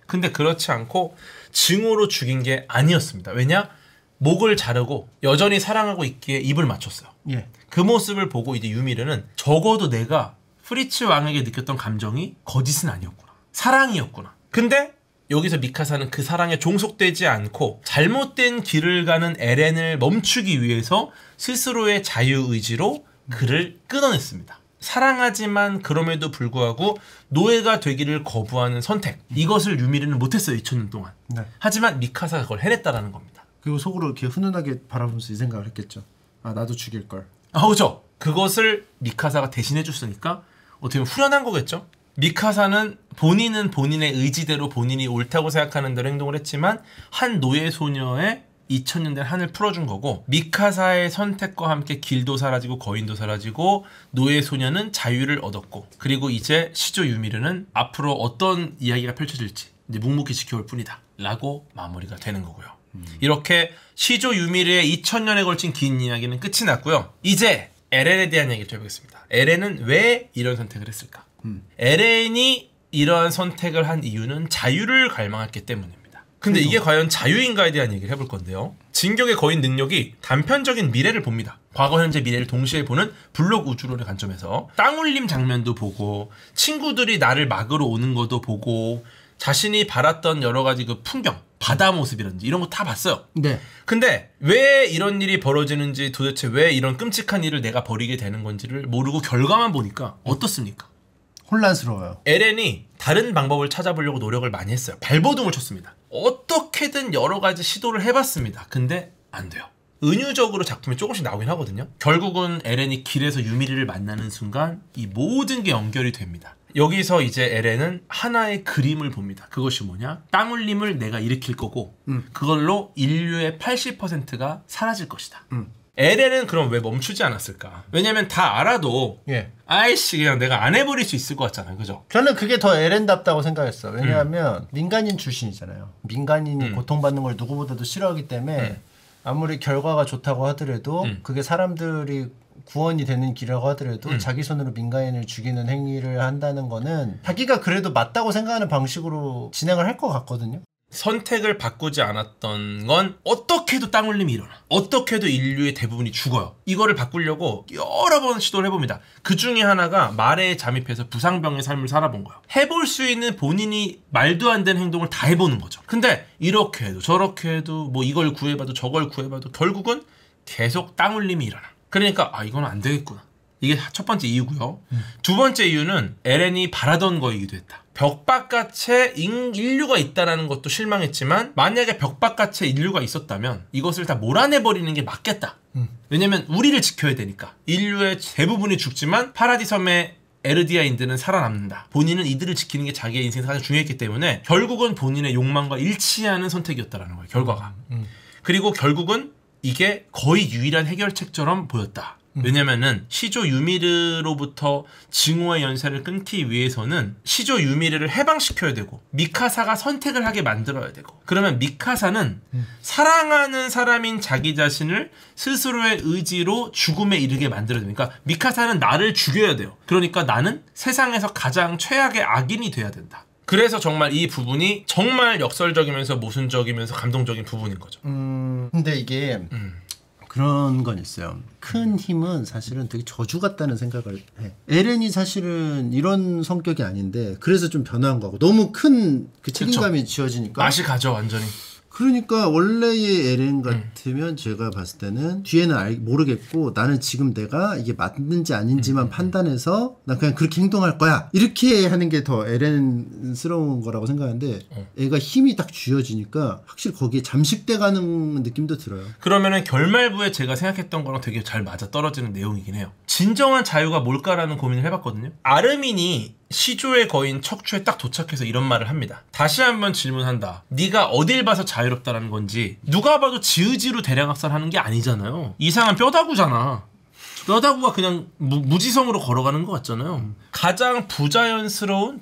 근데 그렇지 않고 증오로 죽인 게 아니었습니다. 왜냐? 목을 자르고 여전히 사랑하고 있기에 입을 맞췄어요. 예. 그 모습을 보고 이제 유미르는 적어도 내가 프리츠 왕에게 느꼈던 감정이 거짓은 아니었구나. 사랑이었구나. 근데 여기서 미카사는 그 사랑에 종속되지 않고 잘못된 길을 가는 에렌을 멈추기 위해서 스스로의 자유의지로 그를 끊어냈습니다. 사랑하지만 그럼에도 불구하고 노예가 되기를 거부하는 선택. 이것을 유미르는 못했어요. 2000년 동안. 네. 하지만 미카사가 그걸 해냈다라는 겁니다. 그리고 속으로 이렇게 훈훈하게 바라보면서 이 생각을 했겠죠. 아, 나도 죽일걸. 그죠. 그것을 미카사가 대신해 줬으니까 어떻게 보면 후련한 거겠죠. 미카사는 본인은 본인의 의지대로 본인이 옳다고 생각하는 대로 행동을 했지만 한 노예 소녀의 2000년대 한을 풀어준 거고, 미카사의 선택과 함께 길도 사라지고 거인도 사라지고 노예 소녀는 자유를 얻었고, 그리고 이제 시조 유미르는 앞으로 어떤 이야기가 펼쳐질지 이제 묵묵히 지켜볼 뿐이다 라고 마무리가 되는 거고요. 이렇게 시조 유미르의 2000년에 걸친 긴 이야기는 끝이 났고요. 이제 에렌에 대한 얘기를 좀 해보겠습니다. 에렌은 왜 이런 선택을 했을까? 에렌이 이러한 선택을 한 이유는 자유를 갈망했기 때문입니다. 근데 이게 과연 자유인가에 대한 얘기를 해볼 건데요. 진격의 거인 능력이 단편적인 미래를 봅니다. 과거, 현재, 미래를 동시에 보는 블록 우주론의 관점에서 땅울림 장면도 보고, 친구들이 나를 막으러 오는 것도 보고, 자신이 바랐던 여러 가지 그 풍경, 바다 모습이라든지 이런 거 다 봤어요. 네. 근데 왜 이런 일이 벌어지는지, 도대체 왜 이런 끔찍한 일을 내가 벌이게 되는 건지를 모르고 결과만 보니까 어떻습니까? 혼란스러워요. 에렌이 다른 방법을 찾아보려고 노력을 많이 했어요. 발버둥을 쳤습니다. 어떻게든 여러 가지 시도를 해봤습니다. 근데 안 돼요. 은유적으로 작품이 조금씩 나오긴 하거든요. 결국은 에렌이 길에서 유미리를 만나는 순간 이 모든 게 연결이 됩니다. 여기서 이제 에렌은 하나의 그림을 봅니다. 그것이 뭐냐? 땅울림을 내가 일으킬 거고 그걸로 인류의 80%가 사라질 것이다. 에렌은 그럼 왜 멈추지 않았을까? 왜냐면 다 알아도 예. 아이씨 그냥 내가 안 해버릴 수 있을 것 같잖아요. 그죠? 저는 그게 더 에렌답다고 생각했어. 왜냐하면 민간인 출신이잖아요. 민간인이 고통받는 걸 누구보다도 싫어하기 때문에 아무리 결과가 좋다고 하더라도 그게 사람들이 구원이 되는 길이라고 하더라도 자기 손으로 민간인을 죽이는 행위를 한다는 거는 자기가 그래도 맞다고 생각하는 방식으로 진행을 할 것 같거든요. 선택을 바꾸지 않았던 건 어떻게 해도 땅 울림이 일어나. 어떻게 해도 인류의 대부분이 죽어요. 이거를 바꾸려고 여러 번 시도를 해봅니다. 그 중에 하나가 말에 잠입해서 부상병의 삶을 살아본 거예요. 해볼 수 있는 본인이 말도 안 되는 행동을 다 해보는 거죠. 근데 이렇게 해도 저렇게 해도 뭐 이걸 구해봐도 저걸 구해봐도 결국은 계속 땅 울림이 일어나. 그러니까 이건 안 되겠구나. 이게 첫 번째 이유고요. 두 번째 이유는 에렌이 바라던 거이기도 했다. 벽 바깥에 인류가 있다는 것도 실망했지만 만약에 벽 바깥에 인류가 있었다면 이것을 다 몰아내버리는 게 맞겠다. 왜냐면 우리를 지켜야 되니까. 인류의 대부분이 죽지만 파라디섬의 에르디아인들은 살아남는다. 본인은 이들을 지키는 게 자기의 인생에서 가장 중요했기 때문에 결국은 본인의 욕망과 일치하는 선택이었다라는 거예요. 결과가. 그리고 결국은 이게 거의 유일한 해결책처럼 보였다. 왜냐면은 시조 유미르로부터 증오의 연쇄를 끊기 위해서는 시조 유미르를 해방시켜야 되고 미카사가 선택을 하게 만들어야 되고 그러면 미카사는 사랑하는 사람인 자기 자신을 스스로의 의지로 죽음에 이르게 만들어야 됩니다. 그러니까 미카사는 나를 죽여야 돼요. 그러니까 나는 세상에서 가장 최악의 악인이 돼야 된다. 그래서 정말 이 부분이 정말 역설적이면서 모순적이면서 감동적인 부분인 거죠. 근데 이게 그런 건 있어요. 큰 힘은 사실은 되게 저주 같다는 생각을 해. 에렌이 사실은 이런 성격이 아닌데 그래서 좀 변한 거고 너무 큰 그 책임감이 지어지니까 맛이 가죠 완전히. 그러니까 원래의 에렌 같으면 제가 봤을 때는 뒤에는 모르겠고 나는 지금 내가 이게 맞는지 아닌지만 판단해서 난 그냥 그렇게 행동할 거야 이렇게 하는 게 더 에렌스러운 거라고 생각하는데 애가 힘이 딱 쥐어지니까 확실히 거기에 잠식돼 가는 느낌도 들어요. 그러면은 결말부에 제가 생각했던 거랑 되게 잘 맞아떨어지는 내용이긴 해요. 진정한 자유가 뭘까라는 고민을 해봤거든요. 아르민이 시조의 거인 척추에 딱 도착해서 이런 말을 합니다. 다시 한번 질문한다. 네가 어딜 봐서 자유롭다라는 건지 누가 봐도 지의지로 대량학살하는 게 아니잖아요. 이상한 뼈다구잖아. 뼈다구가 그냥 무지성으로 걸어가는 것 같잖아요. 가장 부자유스러운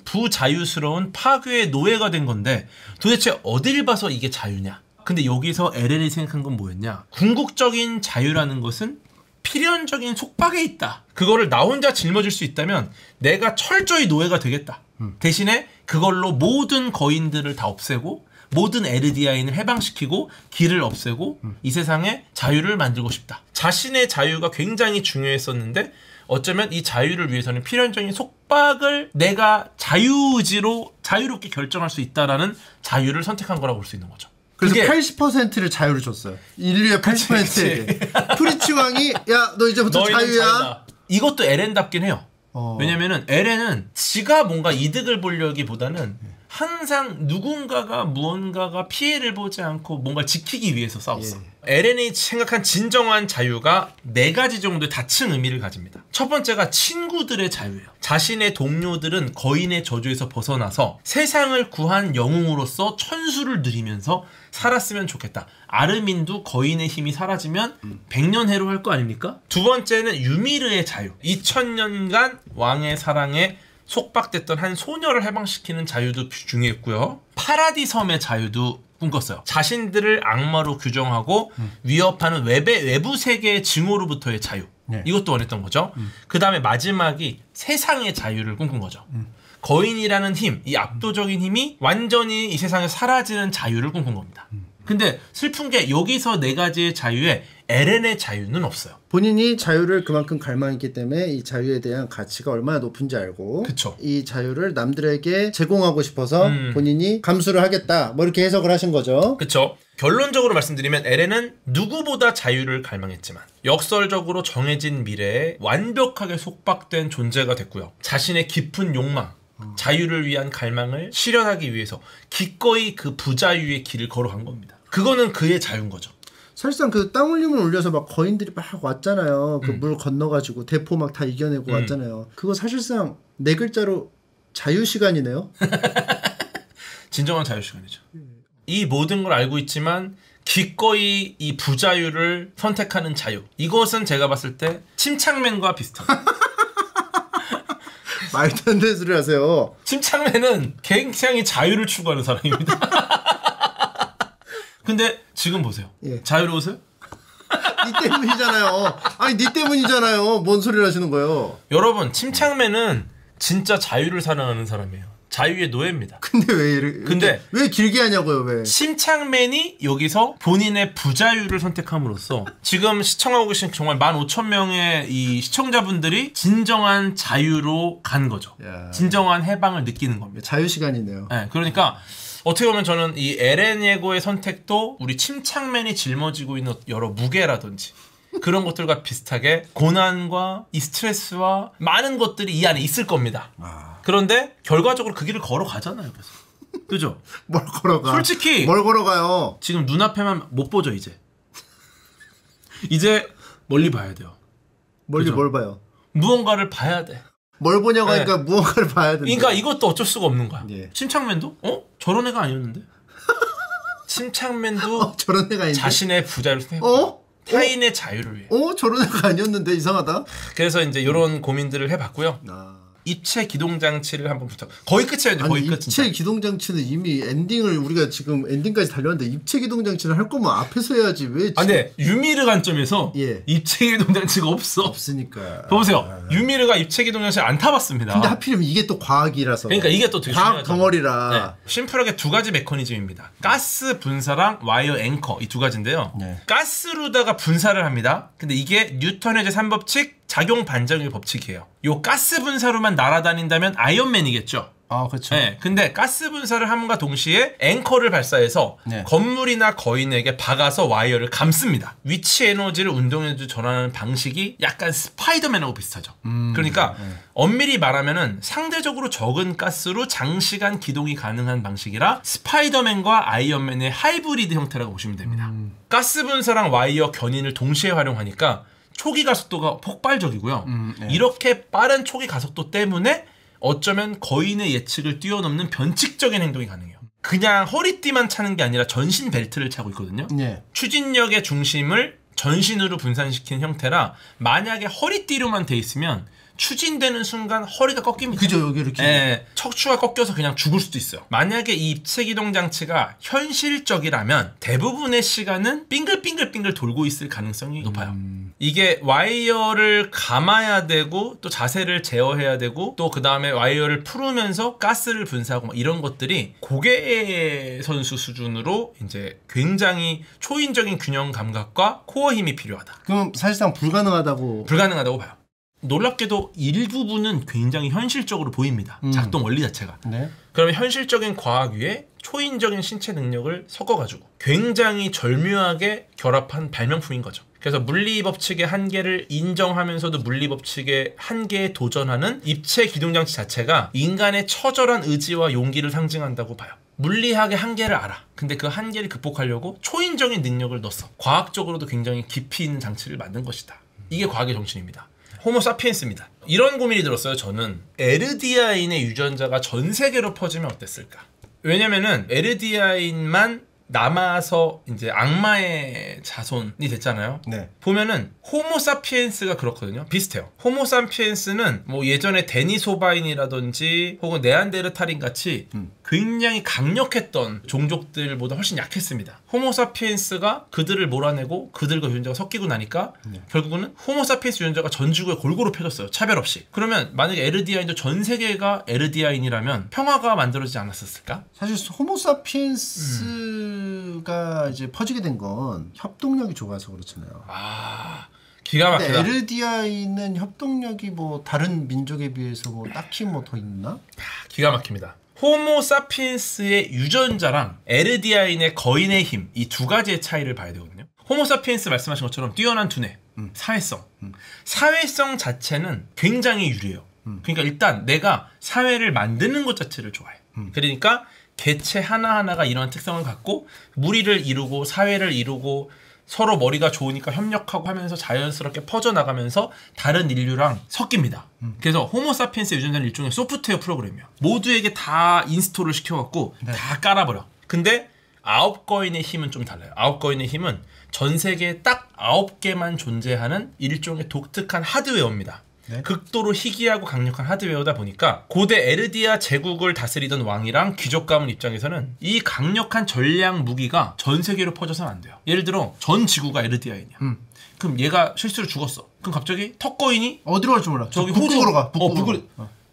파괴의 노예가 된 건데 도대체 어딜 봐서 이게 자유냐. 근데 여기서 에렌이 생각한 건 뭐였냐. 궁극적인 자유라는 것은 필연적인 속박에 있다. 그거를 나 혼자 짊어질 수 있다면 내가 철저히 노예가 되겠다. 대신에 그걸로 모든 거인들을 다 없애고 모든 에르디아인을 해방시키고 길을 없애고 이 세상에 자유를 만들고 싶다. 자신의 자유가 굉장히 중요했었는데 어쩌면 이 자유를 위해서는 필연적인 속박을 내가 자유의지로 자유롭게 결정할 수 있다라는 자유를 선택한 거라고 볼 수 있는 거죠. 그래서 80%를 자유를 줬어요. 인류의 80%에게. 프리츠 왕이 야 너 이제부터 자유야. 자유다. 이것도 에렌답긴 해요. 왜냐면은 에렌은 지가 뭔가 이득을 보려기보다는 항상 누군가가 무언가가 피해를 보지 않고 뭔가 지키기 위해서 싸웠어. 에렌이 생각한 진정한 자유가 4가지 정도의 다층 의미를 가집니다. 첫 번째가 친구들의 자유예요. 자신의 동료들은 거인의 저주에서 벗어나서 세상을 구한 영웅으로서 천수를 누리면서 살았으면 좋겠다. 아르민도 거인의 힘이 사라지면 100년 해로할 거 아닙니까? 두 번째는 유미르의 자유. 2000년간 왕의 사랑에 속박됐던 한 소녀를 해방시키는 자유도 중요했고요. 파라디섬의 자유도 꿈꿨어요. 자신들을 악마로 규정하고 위협하는 외부 세계의 증오로부터의 자유. 이것도 원했던 거죠. 그 다음에 마지막이 세상의 자유를 꿈꾼 거죠. 거인이라는 힘, 이 압도적인 힘이 완전히 이 세상에서 사라지는 자유를 꿈꾼 겁니다. 근데 슬픈 게 여기서 4가지의 자유에 에렌의 자유는 없어요. 본인이 자유를 그만큼 갈망했기 때문에 이 자유에 대한 가치가 얼마나 높은지 알고 그쵸. 이 자유를 남들에게 제공하고 싶어서 본인이 감수를 하겠다 뭐 이렇게 해석을 하신 거죠. 그쵸. 결론적으로 말씀드리면 에렌은 누구보다 자유를 갈망했지만 역설적으로 정해진 미래에 완벽하게 속박된 존재가 됐고요. 자신의 깊은 욕망, 자유를 위한 갈망을 실현하기 위해서 기꺼이 그 부자유의 길을 걸어간 겁니다. 그거는 그의 자유인 거죠. 사실상 그 땅 울림을 올려서 막 거인들이 막 왔잖아요. 그 물 건너가지고 대포 막 다 이겨내고 왔잖아요. 그거 사실상 4글자로 자유시간이네요. 진정한 자유시간이죠. 이 모든 걸 알고 있지만 기꺼이 이 부자유를 선택하는 자유. 이것은 제가 봤을 때 침착맨과 비슷합니다. 말도 안 되는 소리 하세요. 침착맨은 굉장히 자유를 추구하는 사람입니다. 근데 지금 보세요. 예. 자유로우세요? 니 때문이잖아요. 아니 니 때문이잖아요. 뭔 소리를 하시는 거예요. 여러분 침착맨은 진짜 자유를 사랑하는 사람이에요. 자유의 노예입니다. 근데 왜 이렇게 근데 왜 길게 하냐고요, 왜? 심창맨이 여기서 본인의 부자유를 선택함으로써 지금 시청하고 계신 정말 15,000명의 이 시청자분들이 진정한 자유로 간 거죠. 야. 진정한 해방을 느끼는 겁니다. 자유 시간이네요. 네, 그러니까 어떻게 보면 저는 이 에렌 예고의 선택도 우리 침착맨이 짊어지고 있는 여러 무게라든지 그런 것들과 비슷하게 고난과 이 스트레스와 많은 것들이 이 안에 있을 겁니다. 그런데 결과적으로 그 길을 걸어가잖아요. 그래서. 그죠? 뭘 걸어가? 솔직히 뭘 걸어가요? 지금 눈앞에만 못 보죠 이제. 이제 멀리 봐야 돼요. 멀리 그죠? 뭘 봐요? 무언가를 봐야 돼. 뭘 보냐고 네. 하니까 무언가를 봐야 된다. 그러니까 이것도 어쩔 수가 없는 거야. 예. 침착맨도 저런 애가 아니었는데. 침착맨도 저런 애가 있는데. 자신의 부자를 생각하고 타인의 자유를 위해. 저런 애가 아니었는데 이상하다. 그래서 이제 이런 고민들을 해봤고요. 아. 입체 기동 장치를 한번 부탁. 거의 끝이에요. 이제 거의 끝. 입체 진짜. 기동 장치는 이미 엔딩을 우리가 지금 엔딩까지 달려왔는데 입체 기동 장치를 할 거면 앞에서 해야지 왜? 지금... 근데 유미르 관점에서 예. 입체 기동 장치가 없어. 없으니까. 보세요. 유미르가 입체 기동 장치 안 타봤습니다. 근데 하필이면 이게 또 과학이라서. 그러니까 이게 또 되게 과학 중요하잖아. 덩어리라. 네. 심플하게 두 가지 메커니즘입니다. 가스 분사랑 와이어 앵커 이 두 가지인데요. 네. 가스로다가 분사를 합니다. 근데 이게 뉴턴의 제3법칙 작용 반작용의 법칙이에요. 요 가스 분사로만 날아다닌다면 아이언맨이겠죠. 아 그렇죠. 네, 근데 가스 분사를 함과 동시에 앵커를 발사해서 네. 건물이나 거인에게 박아서 와이어를 감습니다. 위치 에너지를 운동 에너지로 전환하는 방식이 약간 스파이더맨하고 비슷하죠. 그러니까 엄밀히 말하면은 상대적으로 적은 가스로 장시간 기동이 가능한 방식이라 스파이더맨과 아이언맨의 하이브리드 형태라고 보시면 됩니다. 가스 분사랑 와이어 견인을 동시에 활용하니까 초기 가속도가 폭발적이고요. 네. 이렇게 빠른 초기 가속도 때문에 어쩌면 거인의 예측을 뛰어넘는 변칙적인 행동이 가능해요. 그냥 허리띠만 차는 게 아니라 전신 벨트를 차고 있거든요. 네. 추진력의 중심을 전신으로 분산시키는 형태라 만약에 허리띠로만 돼 있으면 추진되는 순간 허리가 꺾입니다. 그죠 여기 이렇게. 예, 척추가 꺾여서 그냥 죽을 수도 있어요. 만약에 이 입체 기동 장치가 현실적이라면 대부분의 시간은 빙글빙글 돌고 있을 가능성이 높아요. 이게 와이어를 감아야 되고 또 자세를 제어해야 되고 또 그 다음에 와이어를 풀으면서 가스를 분사하고 막 이런 것들이 고개 선수 수준으로 이제 굉장히 초인적인 균형 감각과 코어 힘이 필요하다. 그럼 사실상 불가능하다고. 불가능하다고 봐요. 놀랍게도 일부분은 굉장히 현실적으로 보입니다. 작동 원리 자체가. 네. 그러면 현실적인 과학 위에 초인적인 신체 능력을 섞어가지고 굉장히 절묘하게 결합한 발명품인 거죠. 그래서 물리법칙의 한계를 인정하면서도 물리법칙의 한계에 도전하는 입체 기동장치 자체가 인간의 처절한 의지와 용기를 상징한다고 봐요. 물리학의 한계를 알아. 근데 그 한계를 극복하려고 초인적인 능력을 넣었어. 과학적으로도 굉장히 깊이 있는 장치를 만든 것이다. 이게 과학의 정신입니다. 호모 사피엔스입니다. 이런 고민이 들었어요. 저는 에르디아인의 유전자가 전 세계로 퍼지면 어땠을까? 왜냐면은 에르디아인만 남아서 이제 악마의 자손이 됐잖아요. 네. 보면은 호모 사피엔스가 그렇거든요. 비슷해요. 호모 사피엔스는 뭐 예전에 데니소바인이라든지 혹은 네안데르탈인 같이 굉장히 강력했던 종족들보다 훨씬 약했습니다. 호모 사피엔스가 그들을 몰아내고 그들과 유전자가 섞이고 나니까 결국은 호모 사피엔스 유전자가 전 지구에 골고루 펴졌어요. 차별 없이. 그러면 만약에 에르디아인도 전 세계가 에르디아인이라면 평화가 만들어지지 않았을까? 사실 호모사피엔스가 이제 퍼지게 된 건 협동력이 좋아서 그렇잖아요. 아, 기가 근데 막히다. 에르디아인은 협동력이 뭐 다른 민족에 비해서 뭐 딱히 뭐 더 있나? 기가 막힙니다. 호모 사피엔스의 유전자랑 에르디아인의 거인의 힘, 이 두 가지의 차이를 봐야 되거든요. 호모 사피엔스 말씀하신 것처럼 뛰어난 두뇌, 사회성. 사회성 자체는 굉장히 유리해요. 그러니까 일단 내가 사회를 만드는 것 자체를 좋아해. 그러니까 개체 하나하나가 이런 특성을 갖고 무리를 이루고 사회를 이루고 서로 머리가 좋으니까 협력하고 하면서 자연스럽게 퍼져나가면서 다른 인류랑 섞입니다. 그래서 호모 사피엔스 유전자는 일종의 소프트웨어 프로그램이야. 모두에게 다 인스톨을 시켜갖고 다 깔아버려. 근데 9거인의 힘은 좀 달라요. 9거인의 힘은 전 세계에 딱 9개만 존재하는 일종의 독특한 하드웨어입니다. 네. 극도로 희귀하고 강력한 하드웨어다 보니까 고대 에르디아 제국을 다스리던 왕이랑 귀족 가문 입장에서는 이 강력한 전략 무기가 전 세계로 퍼져서는 안 돼요. 예를 들어 전 지구가 에르디아인이야. 그럼 얘가 실수로 죽었어. 그럼 갑자기 턱거인이 어디로 갈지 몰라. 저기 북극으로 가. 북극으로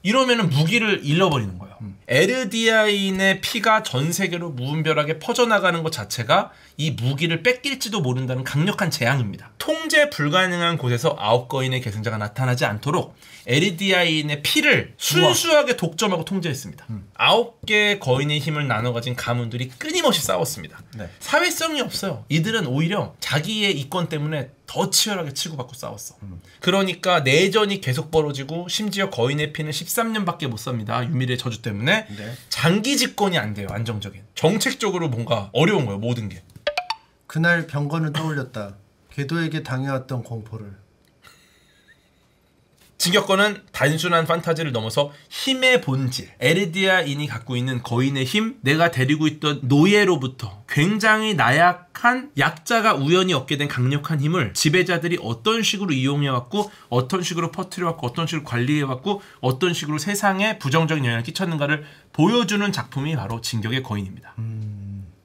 이러면은 무기를 잃어버리는 거예요. 에르디아인의 피가 전 세계로 무분별하게 퍼져나가는 것 자체가 이 무기를 뺏길지도 모른다는 강력한 재앙입니다. 통제 불가능한 곳에서 9거인의 계승자가 나타나지 않도록 에르디아인의 피를 순수하게 독점하고 통제했습니다. 9개의 거인의 힘을 나눠 가진 가문들이 끊임없이 싸웠습니다. 네. 사회성이 없어요. 이들은 오히려 자기의 이권 때문에 더 치열하게 치고받고 싸웠어. 그러니까 내전이 계속 벌어지고 심지어 거인의 피는 13년밖에 못 삽니다. 유미르의 저주 때문에. 네. 장기 집권이 안 돼요. 안정적인. 정책적으로 뭔가 어려운 거예요. 모든 게. 그날 병건은 떠올렸다. 궤도에게 당해왔던 공포를. 진격권은 단순한 판타지를 넘어서 힘의 본질, 에르디아인이 갖고 있는 거인의 힘, 내가 데리고 있던 노예로부터 굉장히 나약한 약자가 우연히 얻게 된 강력한 힘을 지배자들이 어떤 식으로 이용해왔고 어떤 식으로 퍼뜨려왔고 어떤 식으로 관리해왔고 어떤 식으로 세상에 부정적인 영향을 끼쳤는가를 보여주는 작품이 바로 진격의 거인입니다.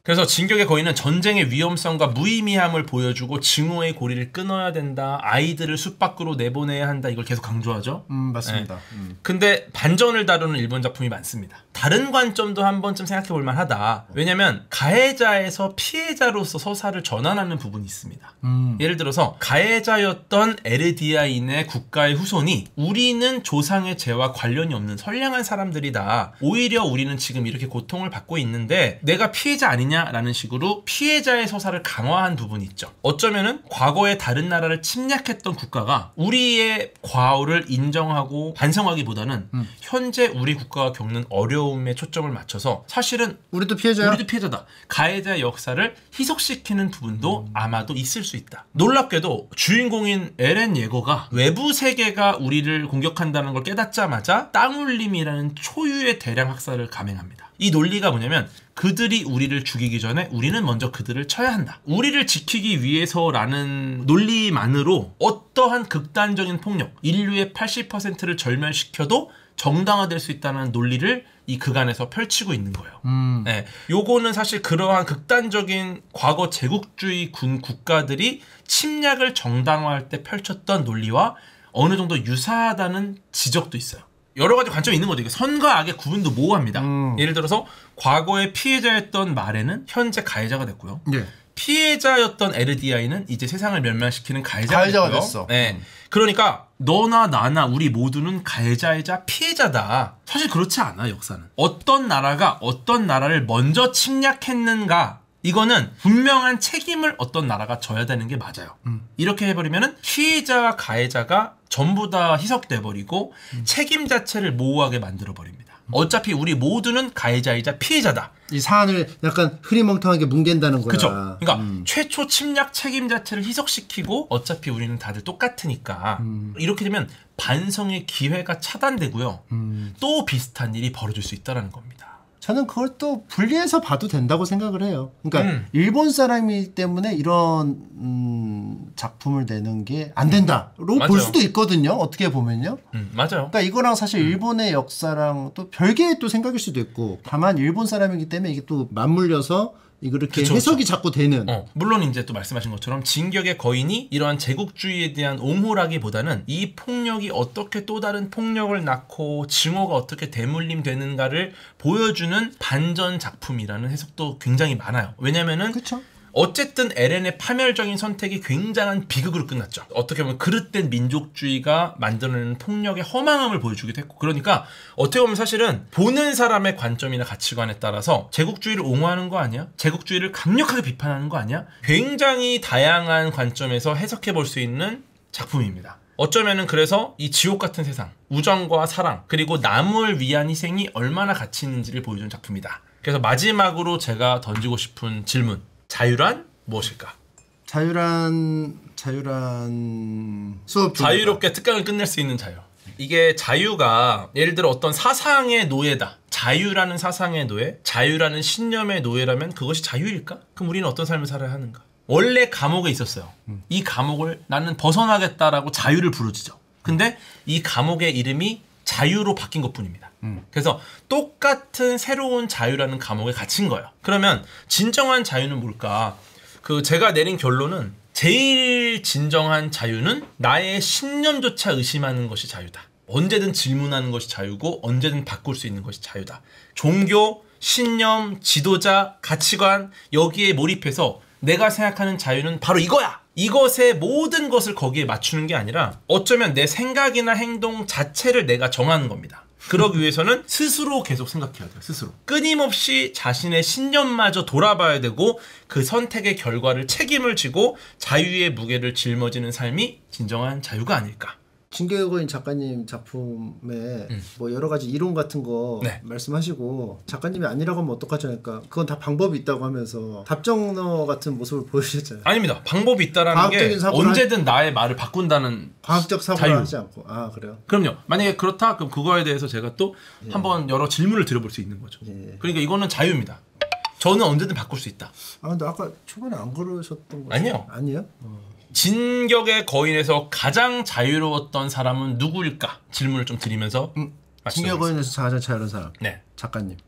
그래서 진격의 거인은 전쟁의 위험성과 무의미함을 보여주고 증오의 고리를 끊어야 된다. 아이들을 숲 밖으로 내보내야 한다. 이걸 계속 강조하죠. 맞습니다. 근데 반전을 다루는 일본 작품이 많습니다. 다른 관점도 한 번쯤 생각해 볼 만하다. 왜냐면 가해자에서 피해자로서 서사를 전환하는 부분이 있습니다. 예를 들어서 가해자였던 에르디아인의 국가의 후손이 우리는 조상의 죄와 관련이 없는 선량한 사람들이다. 오히려 우리는 지금 이렇게 고통을 받고 있는데 내가 피해자 아니냐? 라는 식으로 피해자의 서사를 강화한 부분이 있죠. 어쩌면은 과거에 다른 나라를 침략했던 국가가 우리의 과오를 인정하고 반성하기보다는 현재 우리 국가가 겪는 어려움에 초점을 맞춰서 사실은 우리도 피해자야? 우리도 피해자다. 가해자의 역사를 희석시키는 부분도 아마도 있을 수 있다. 놀랍게도 주인공인 에렌 예거가 외부 세계가 우리를 공격한다는 걸 깨닫자마자 땅울림이라는 초유의 대량 학살을 감행합니다. 이 논리가 뭐냐면 그들이 우리를 죽이기 전에 우리는 먼저 그들을 쳐야 한다. 우리를 지키기 위해서라는 논리만으로 어떠한 극단적인 폭력, 인류의 80%를 절멸시켜도 정당화될 수 있다는 논리를 이 극안에서 펼치고 있는 거예요. 네, 요거는 사실 그러한 극단적인 과거 제국주의 국가들이 침략을 정당화할 때 펼쳤던 논리와 어느 정도 유사하다는 지적도 있어요. 여러 가지 관점이 있는 거죠. 이게 선과 악의 구분도 모호합니다. 예를 들어서 과거의 피해자였던 마레는 현재 가해자가 됐고요. 네. 피해자였던 에르디아인은 이제 세상을 멸망시키는 가해자가 됐고요. 됐어. 네. 그러니까 너나 나나 우리 모두는 가해자이자 피해자다. 사실 그렇지 않아 역사는. 어떤 나라가 어떤 나라를 먼저 침략했는가 이거는 분명한 책임을 어떤 나라가 져야 되는 게 맞아요. 이렇게 해버리면은 피해자와 가해자가 전부 다 희석돼버리고 책임 자체를 모호하게 만들어버립니다. 어차피 우리 모두는 가해자이자 피해자다. 이 사안을 약간 흐리멍텅하게 뭉갠다는 거야. 그렇죠. 그러니까 최초 침략 책임 자체를 희석시키고 어차피 우리는 다들 똑같으니까 이렇게 되면 반성의 기회가 차단되고요. 또 비슷한 일이 벌어질 수 있다는 겁니다. 저는 그걸 또 분리해서 봐도 된다고 생각을 해요. 그러니까 일본 사람이기 때문에 이런 작품을 내는 게 안 된다로 볼 수도 있거든요. 어떻게 보면요. 맞아요. 그러니까 이거랑 사실 일본의 역사랑 또 별개의 또 생각일 수도 있고 다만 일본 사람이기 때문에 이게 또 맞물려서 이렇게 해석이 자꾸 되는. 물론 이제 또 말씀하신 것처럼 진격의 거인이 이러한 제국주의에 대한 옹호라기보다는 이 폭력이 어떻게 또 다른 폭력을 낳고 증오가 어떻게 대물림되는가를 보여주는 반전 작품이라는 해석도 굉장히 많아요. 왜냐면은 그쵸? 어쨌든 에렌의 파멸적인 선택이 굉장한 비극으로 끝났죠. 어떻게 보면 그릇된 민족주의가 만들어내는 폭력의 허망함을 보여주기도 했고, 그러니까 어떻게 보면 사실은 보는 사람의 관점이나 가치관에 따라서 제국주의를 옹호하는 거 아니야? 제국주의를 강력하게 비판하는 거 아니야? 굉장히 다양한 관점에서 해석해 볼 수 있는 작품입니다. 어쩌면은 그래서 이 지옥 같은 세상, 우정과 사랑, 그리고 남을 위한 희생이 얼마나 가치 있는지를 보여주는 작품이다. 그래서 마지막으로 제가 던지고 싶은 질문, 자유란 무엇일까? 자유란 수업 자유롭게 특강을 끝낼 수 있는 자유. 이게 자유가 예를 들어 어떤 사상의 노예다. 자유라는 사상의 노예, 자유라는 신념의 노예라면 그것이 자유일까? 그럼 우리는 어떤 삶을 살아야 하는가? 원래 감옥에 있었어요. 이 감옥을 나는 벗어나겠다라고 자유를 부르짖어. 근데 이 감옥의 이름이 자유로 바뀐 것뿐입니다. 그래서 똑같은 새로운 자유라는 감옥에 갇힌 거예요. 그러면 진정한 자유는 뭘까? 제가 내린 결론은 제일 진정한 자유는 나의 신념조차 의심하는 것이 자유다. 언제든 질문하는 것이 자유고 언제든 바꿀 수 있는 것이 자유다. 종교, 신념, 지도자, 가치관 여기에 몰입해서 내가 생각하는 자유는 바로 이거야. 이것의 모든 것을 거기에 맞추는 게 아니라 어쩌면 내 생각이나 행동 자체를 내가 정하는 겁니다. 그러기 위해서는 스스로 계속 생각해야 돼요. 스스로. 끊임없이 자신의 신념마저 돌아봐야 되고 그 선택의 결과를 책임을 지고 자유의 무게를 짊어지는 삶이 진정한 자유가 아닐까. 진격의 작가님 작품에 뭐 여러 가지 이론 같은 거 네. 말씀하시고 작가님이 아니라고 하면 어떡하죠? 그러니까 그건 다 방법이 있다고 하면서 답정너 같은 모습을 보여주셨잖아요. 아닙니다. 방법이 있다라는 게 언제든 나의 말을 바꾼다는 과학적 사고를 자유. 하지 않고. 아 그래요? 그럼요. 만약에 그렇다 그럼 그거에 대해서 제가 또 한번 여러 질문을 드려볼 수 있는 거죠. 예. 그러니까 이거는 자유입니다. 저는 언제든 바꿀 수 있다. 아 근데 아까 초반에 안 그러셨던 거 아니요. 아니에요? 진격의 거인에서 가장 자유로웠던 사람은 누구일까? 질문을 좀 드리면서 진격의 거인에서 가장 자유로운 사람. 네. 작가님.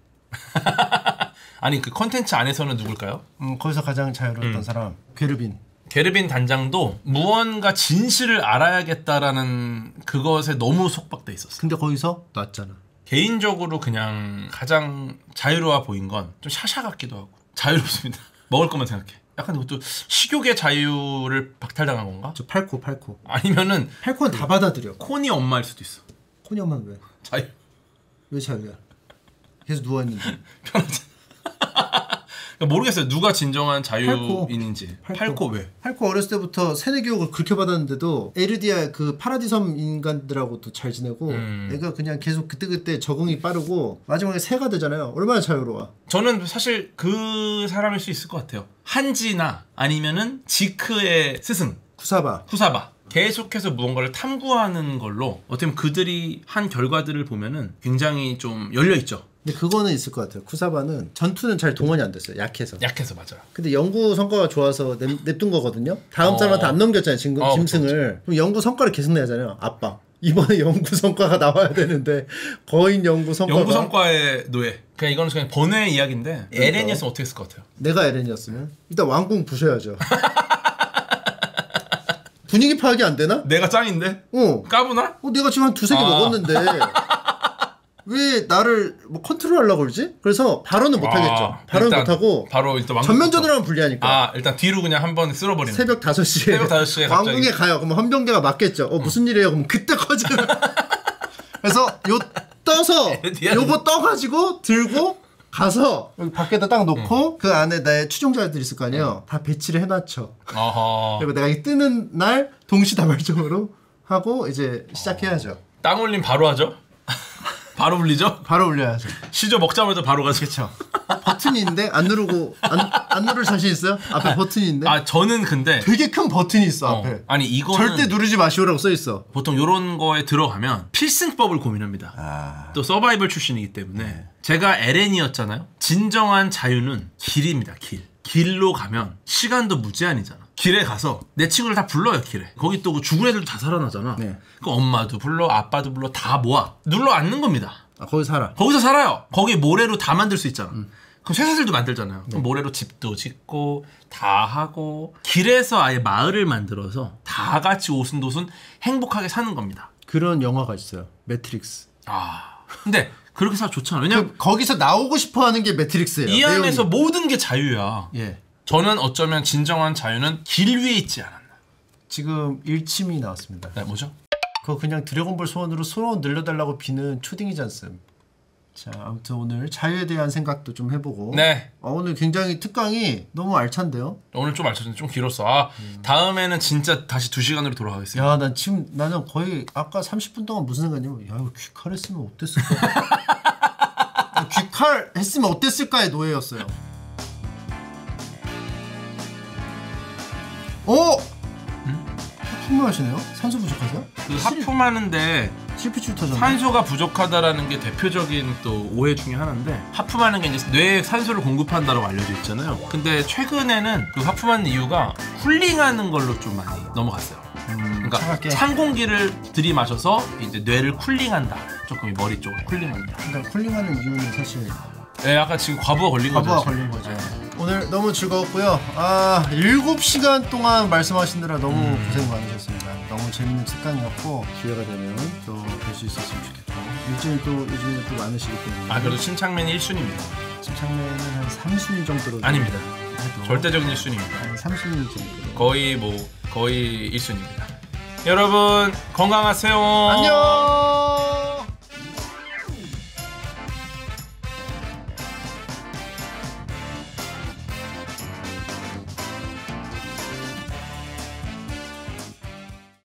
아니 그 컨텐츠 안에서는 누굴까요? 거기서 가장 자유로웠던 사람 괴르빈. 게르빈 단장도 무언가 진실을 알아야겠다라는 그것에 너무 속박돼 있었어요. 근데 거기서 놨잖아. 개인적으로 그냥 가장 자유로워 보인 건 좀 샤샤 같기도 하고 자유롭습니다. 먹을 것만 생각해. 약간 그것도 식욕의 자유를 박탈당한 건가? 저 팔코. 아니면은 팔코는 다 받아들여. 콘이 엄마일 수도 있어. 콘이 엄마는 왜? 자유. 왜 자유야? 계속 누워있는데. 편하잖아. 모르겠어요. 누가 진정한 자유인인지. 팔코 왜? 팔코 어렸을 때부터 세뇌 교육을 그렇게 받았는데도 에르디아 그 파라디섬 인간들하고도 잘 지내고 애가 그냥 계속 그때그때 적응이 빠르고 마지막에 새가 되잖아요. 얼마나 자유로워. 저는 사실 그 사람일 수 있을 것 같아요. 한지나 아니면은 지크의 스승 쿠사바. 계속해서 무언가를 탐구하는 걸로 어떻게 보면 그들이 한 결과들을 보면은 굉장히 좀 열려있죠. 근데 그거는 있을 것 같아요. 쿠사바는 전투는 잘 동원이 안 됐어요. 약해서. 맞아요. 근데 연구 성과가 좋아서 냅둔 거거든요. 다음 사람한테 안 넘겼잖아요. 짐승을. 그럼 연구 성과를 계속 내야잖아요. 아빠. 이번에 연구 성과가 나와야 되는데 거인 연구 성과의 노예. 그냥 이거는 그냥 번외의 이야기인데 에렌이었으면 어떻게 했을 것 같아요? 내가 에렌이었으면 일단 왕궁 부셔야죠. 분위기 파악이 안 되나? 내가 짱인데? 까부나? 내가 지금 한 두세 개 먹었는데 왜 나를 뭐 컨트롤하려고 그러지? 그래서 발언은 못하겠죠. 발언은 못하고 바로 일단 전면전으로 하면 불리하니까. 일단 뒤로 그냥 한번 쓸어버리는. 새벽 5시에 왕궁에 가요. 그럼 헌병대가 맞겠죠. 무슨 일이에요? 그럼 그때 커지는. 그래서 요거 떠가지고 들고 가서 여기 밖에다 딱 놓고 그 안에 내 추종자들 있을 거 아니에요. 다 배치를 해놨죠. 그리고 내가 이 뜨는 날 동시다발적으로 하고 이제 시작해야죠. 땅 올림 바로 하죠? 바로 울리죠? 바로 울려야죠. 시조 먹자마자 바로 가죠. 그렇죠. 버튼이 있는데 안 누르고 안 누를 자신 있어요? 앞에 버튼이 있는데. 저는 근데 되게 큰 버튼이 있어 앞에. 아니 이거는 절대 누르지 마시오라고 써 있어. 보통 요런 거에 들어가면 필승법을 고민합니다. 또 서바이벌 출신이기 때문에 제가 에렌이었잖아요. 진정한 자유는 길입니다. 길로 가면 시간도 무제한이잖아. 길에 가서 내 친구를 다 불러요. 길에 거기 또 죽은 애들도 다 살아나잖아. 그 엄마도 불러 아빠도 불러 다 모아 눌러 앉는 겁니다. 거기 살아. 거기서 살아요. 거기 모래로 다 만들 수 있잖아. 그럼 쇠사슬도 만들잖아요. 그럼 모래로 집도 짓고 다 하고 길에서 아예 마을을 만들어서 다 같이 오순도순 행복하게 사는 겁니다. 그런 영화가 있어요. 매트릭스. 근데 그렇게 살아 좋잖아. 왜냐면 거기서 나오고 싶어하는 게 매트릭스예요. 이 안에서 모든 게 자유야. 예. 저는 어쩌면 진정한 자유는 길 위에 있지 않았나. 지금 일침이 나왔습니다. 네, 뭐죠? 그거 그냥 드래곤볼 소원으로 소원 늘려달라고 비는 초딩이지 않습. 자, 아무튼 오늘 자유에 대한 생각도 좀 해보고. 네. 오늘 굉장히 특강이 너무 알찬데요? 오늘 좀 알차는데 좀 길었어. 다음에는 진짜 다시 2시간으로 돌아가겠습니다. 야, 나는 거의 아까 30분 동안 무슨 생각이냐면, 야, 이거 귀칼 했으면 어땠을까? 귀칼 했으면 어땠을까의 노예였어요. 하품하시네요? 산소 부족하세요? 그 하품하는데 실피줄 터졌네. 산소가 부족하다라는 게 대표적인 또 오해 중에 하나인데 하품하는 게 이제 뇌에 산소를 공급한다고 알려져 있잖아요. 근데 최근에는 그 하품하는 이유가 쿨링하는 걸로 좀 많이 넘어갔어요. 그러니까 차갑게. 찬 공기를 들이마셔서 이제 뇌를 쿨링한다. 조금 머리 쪽을 쿨링한다. 그러니까 쿨링하는 이유는 사실 네, 약간 지금 과부하 걸린 거죠. 과부하 걸린 거죠. 오늘 너무 즐거웠고요. 7시간 동안 말씀하시느라 너무 고생 많으셨습니다. 너무 재밌는 특강이었고 기회가 되면 또 뵐 수 있었으면 좋겠고 요즘에 또 많으시기 때문에 그래도 심창맨이 1순위입니다. 심창맨은 한 3순위 정도로 아닙니다. 해도 절대적인 1순위입니다. 한 3순위 정도 거의 1순위입니다. 여러분 건강하세요. 안녕.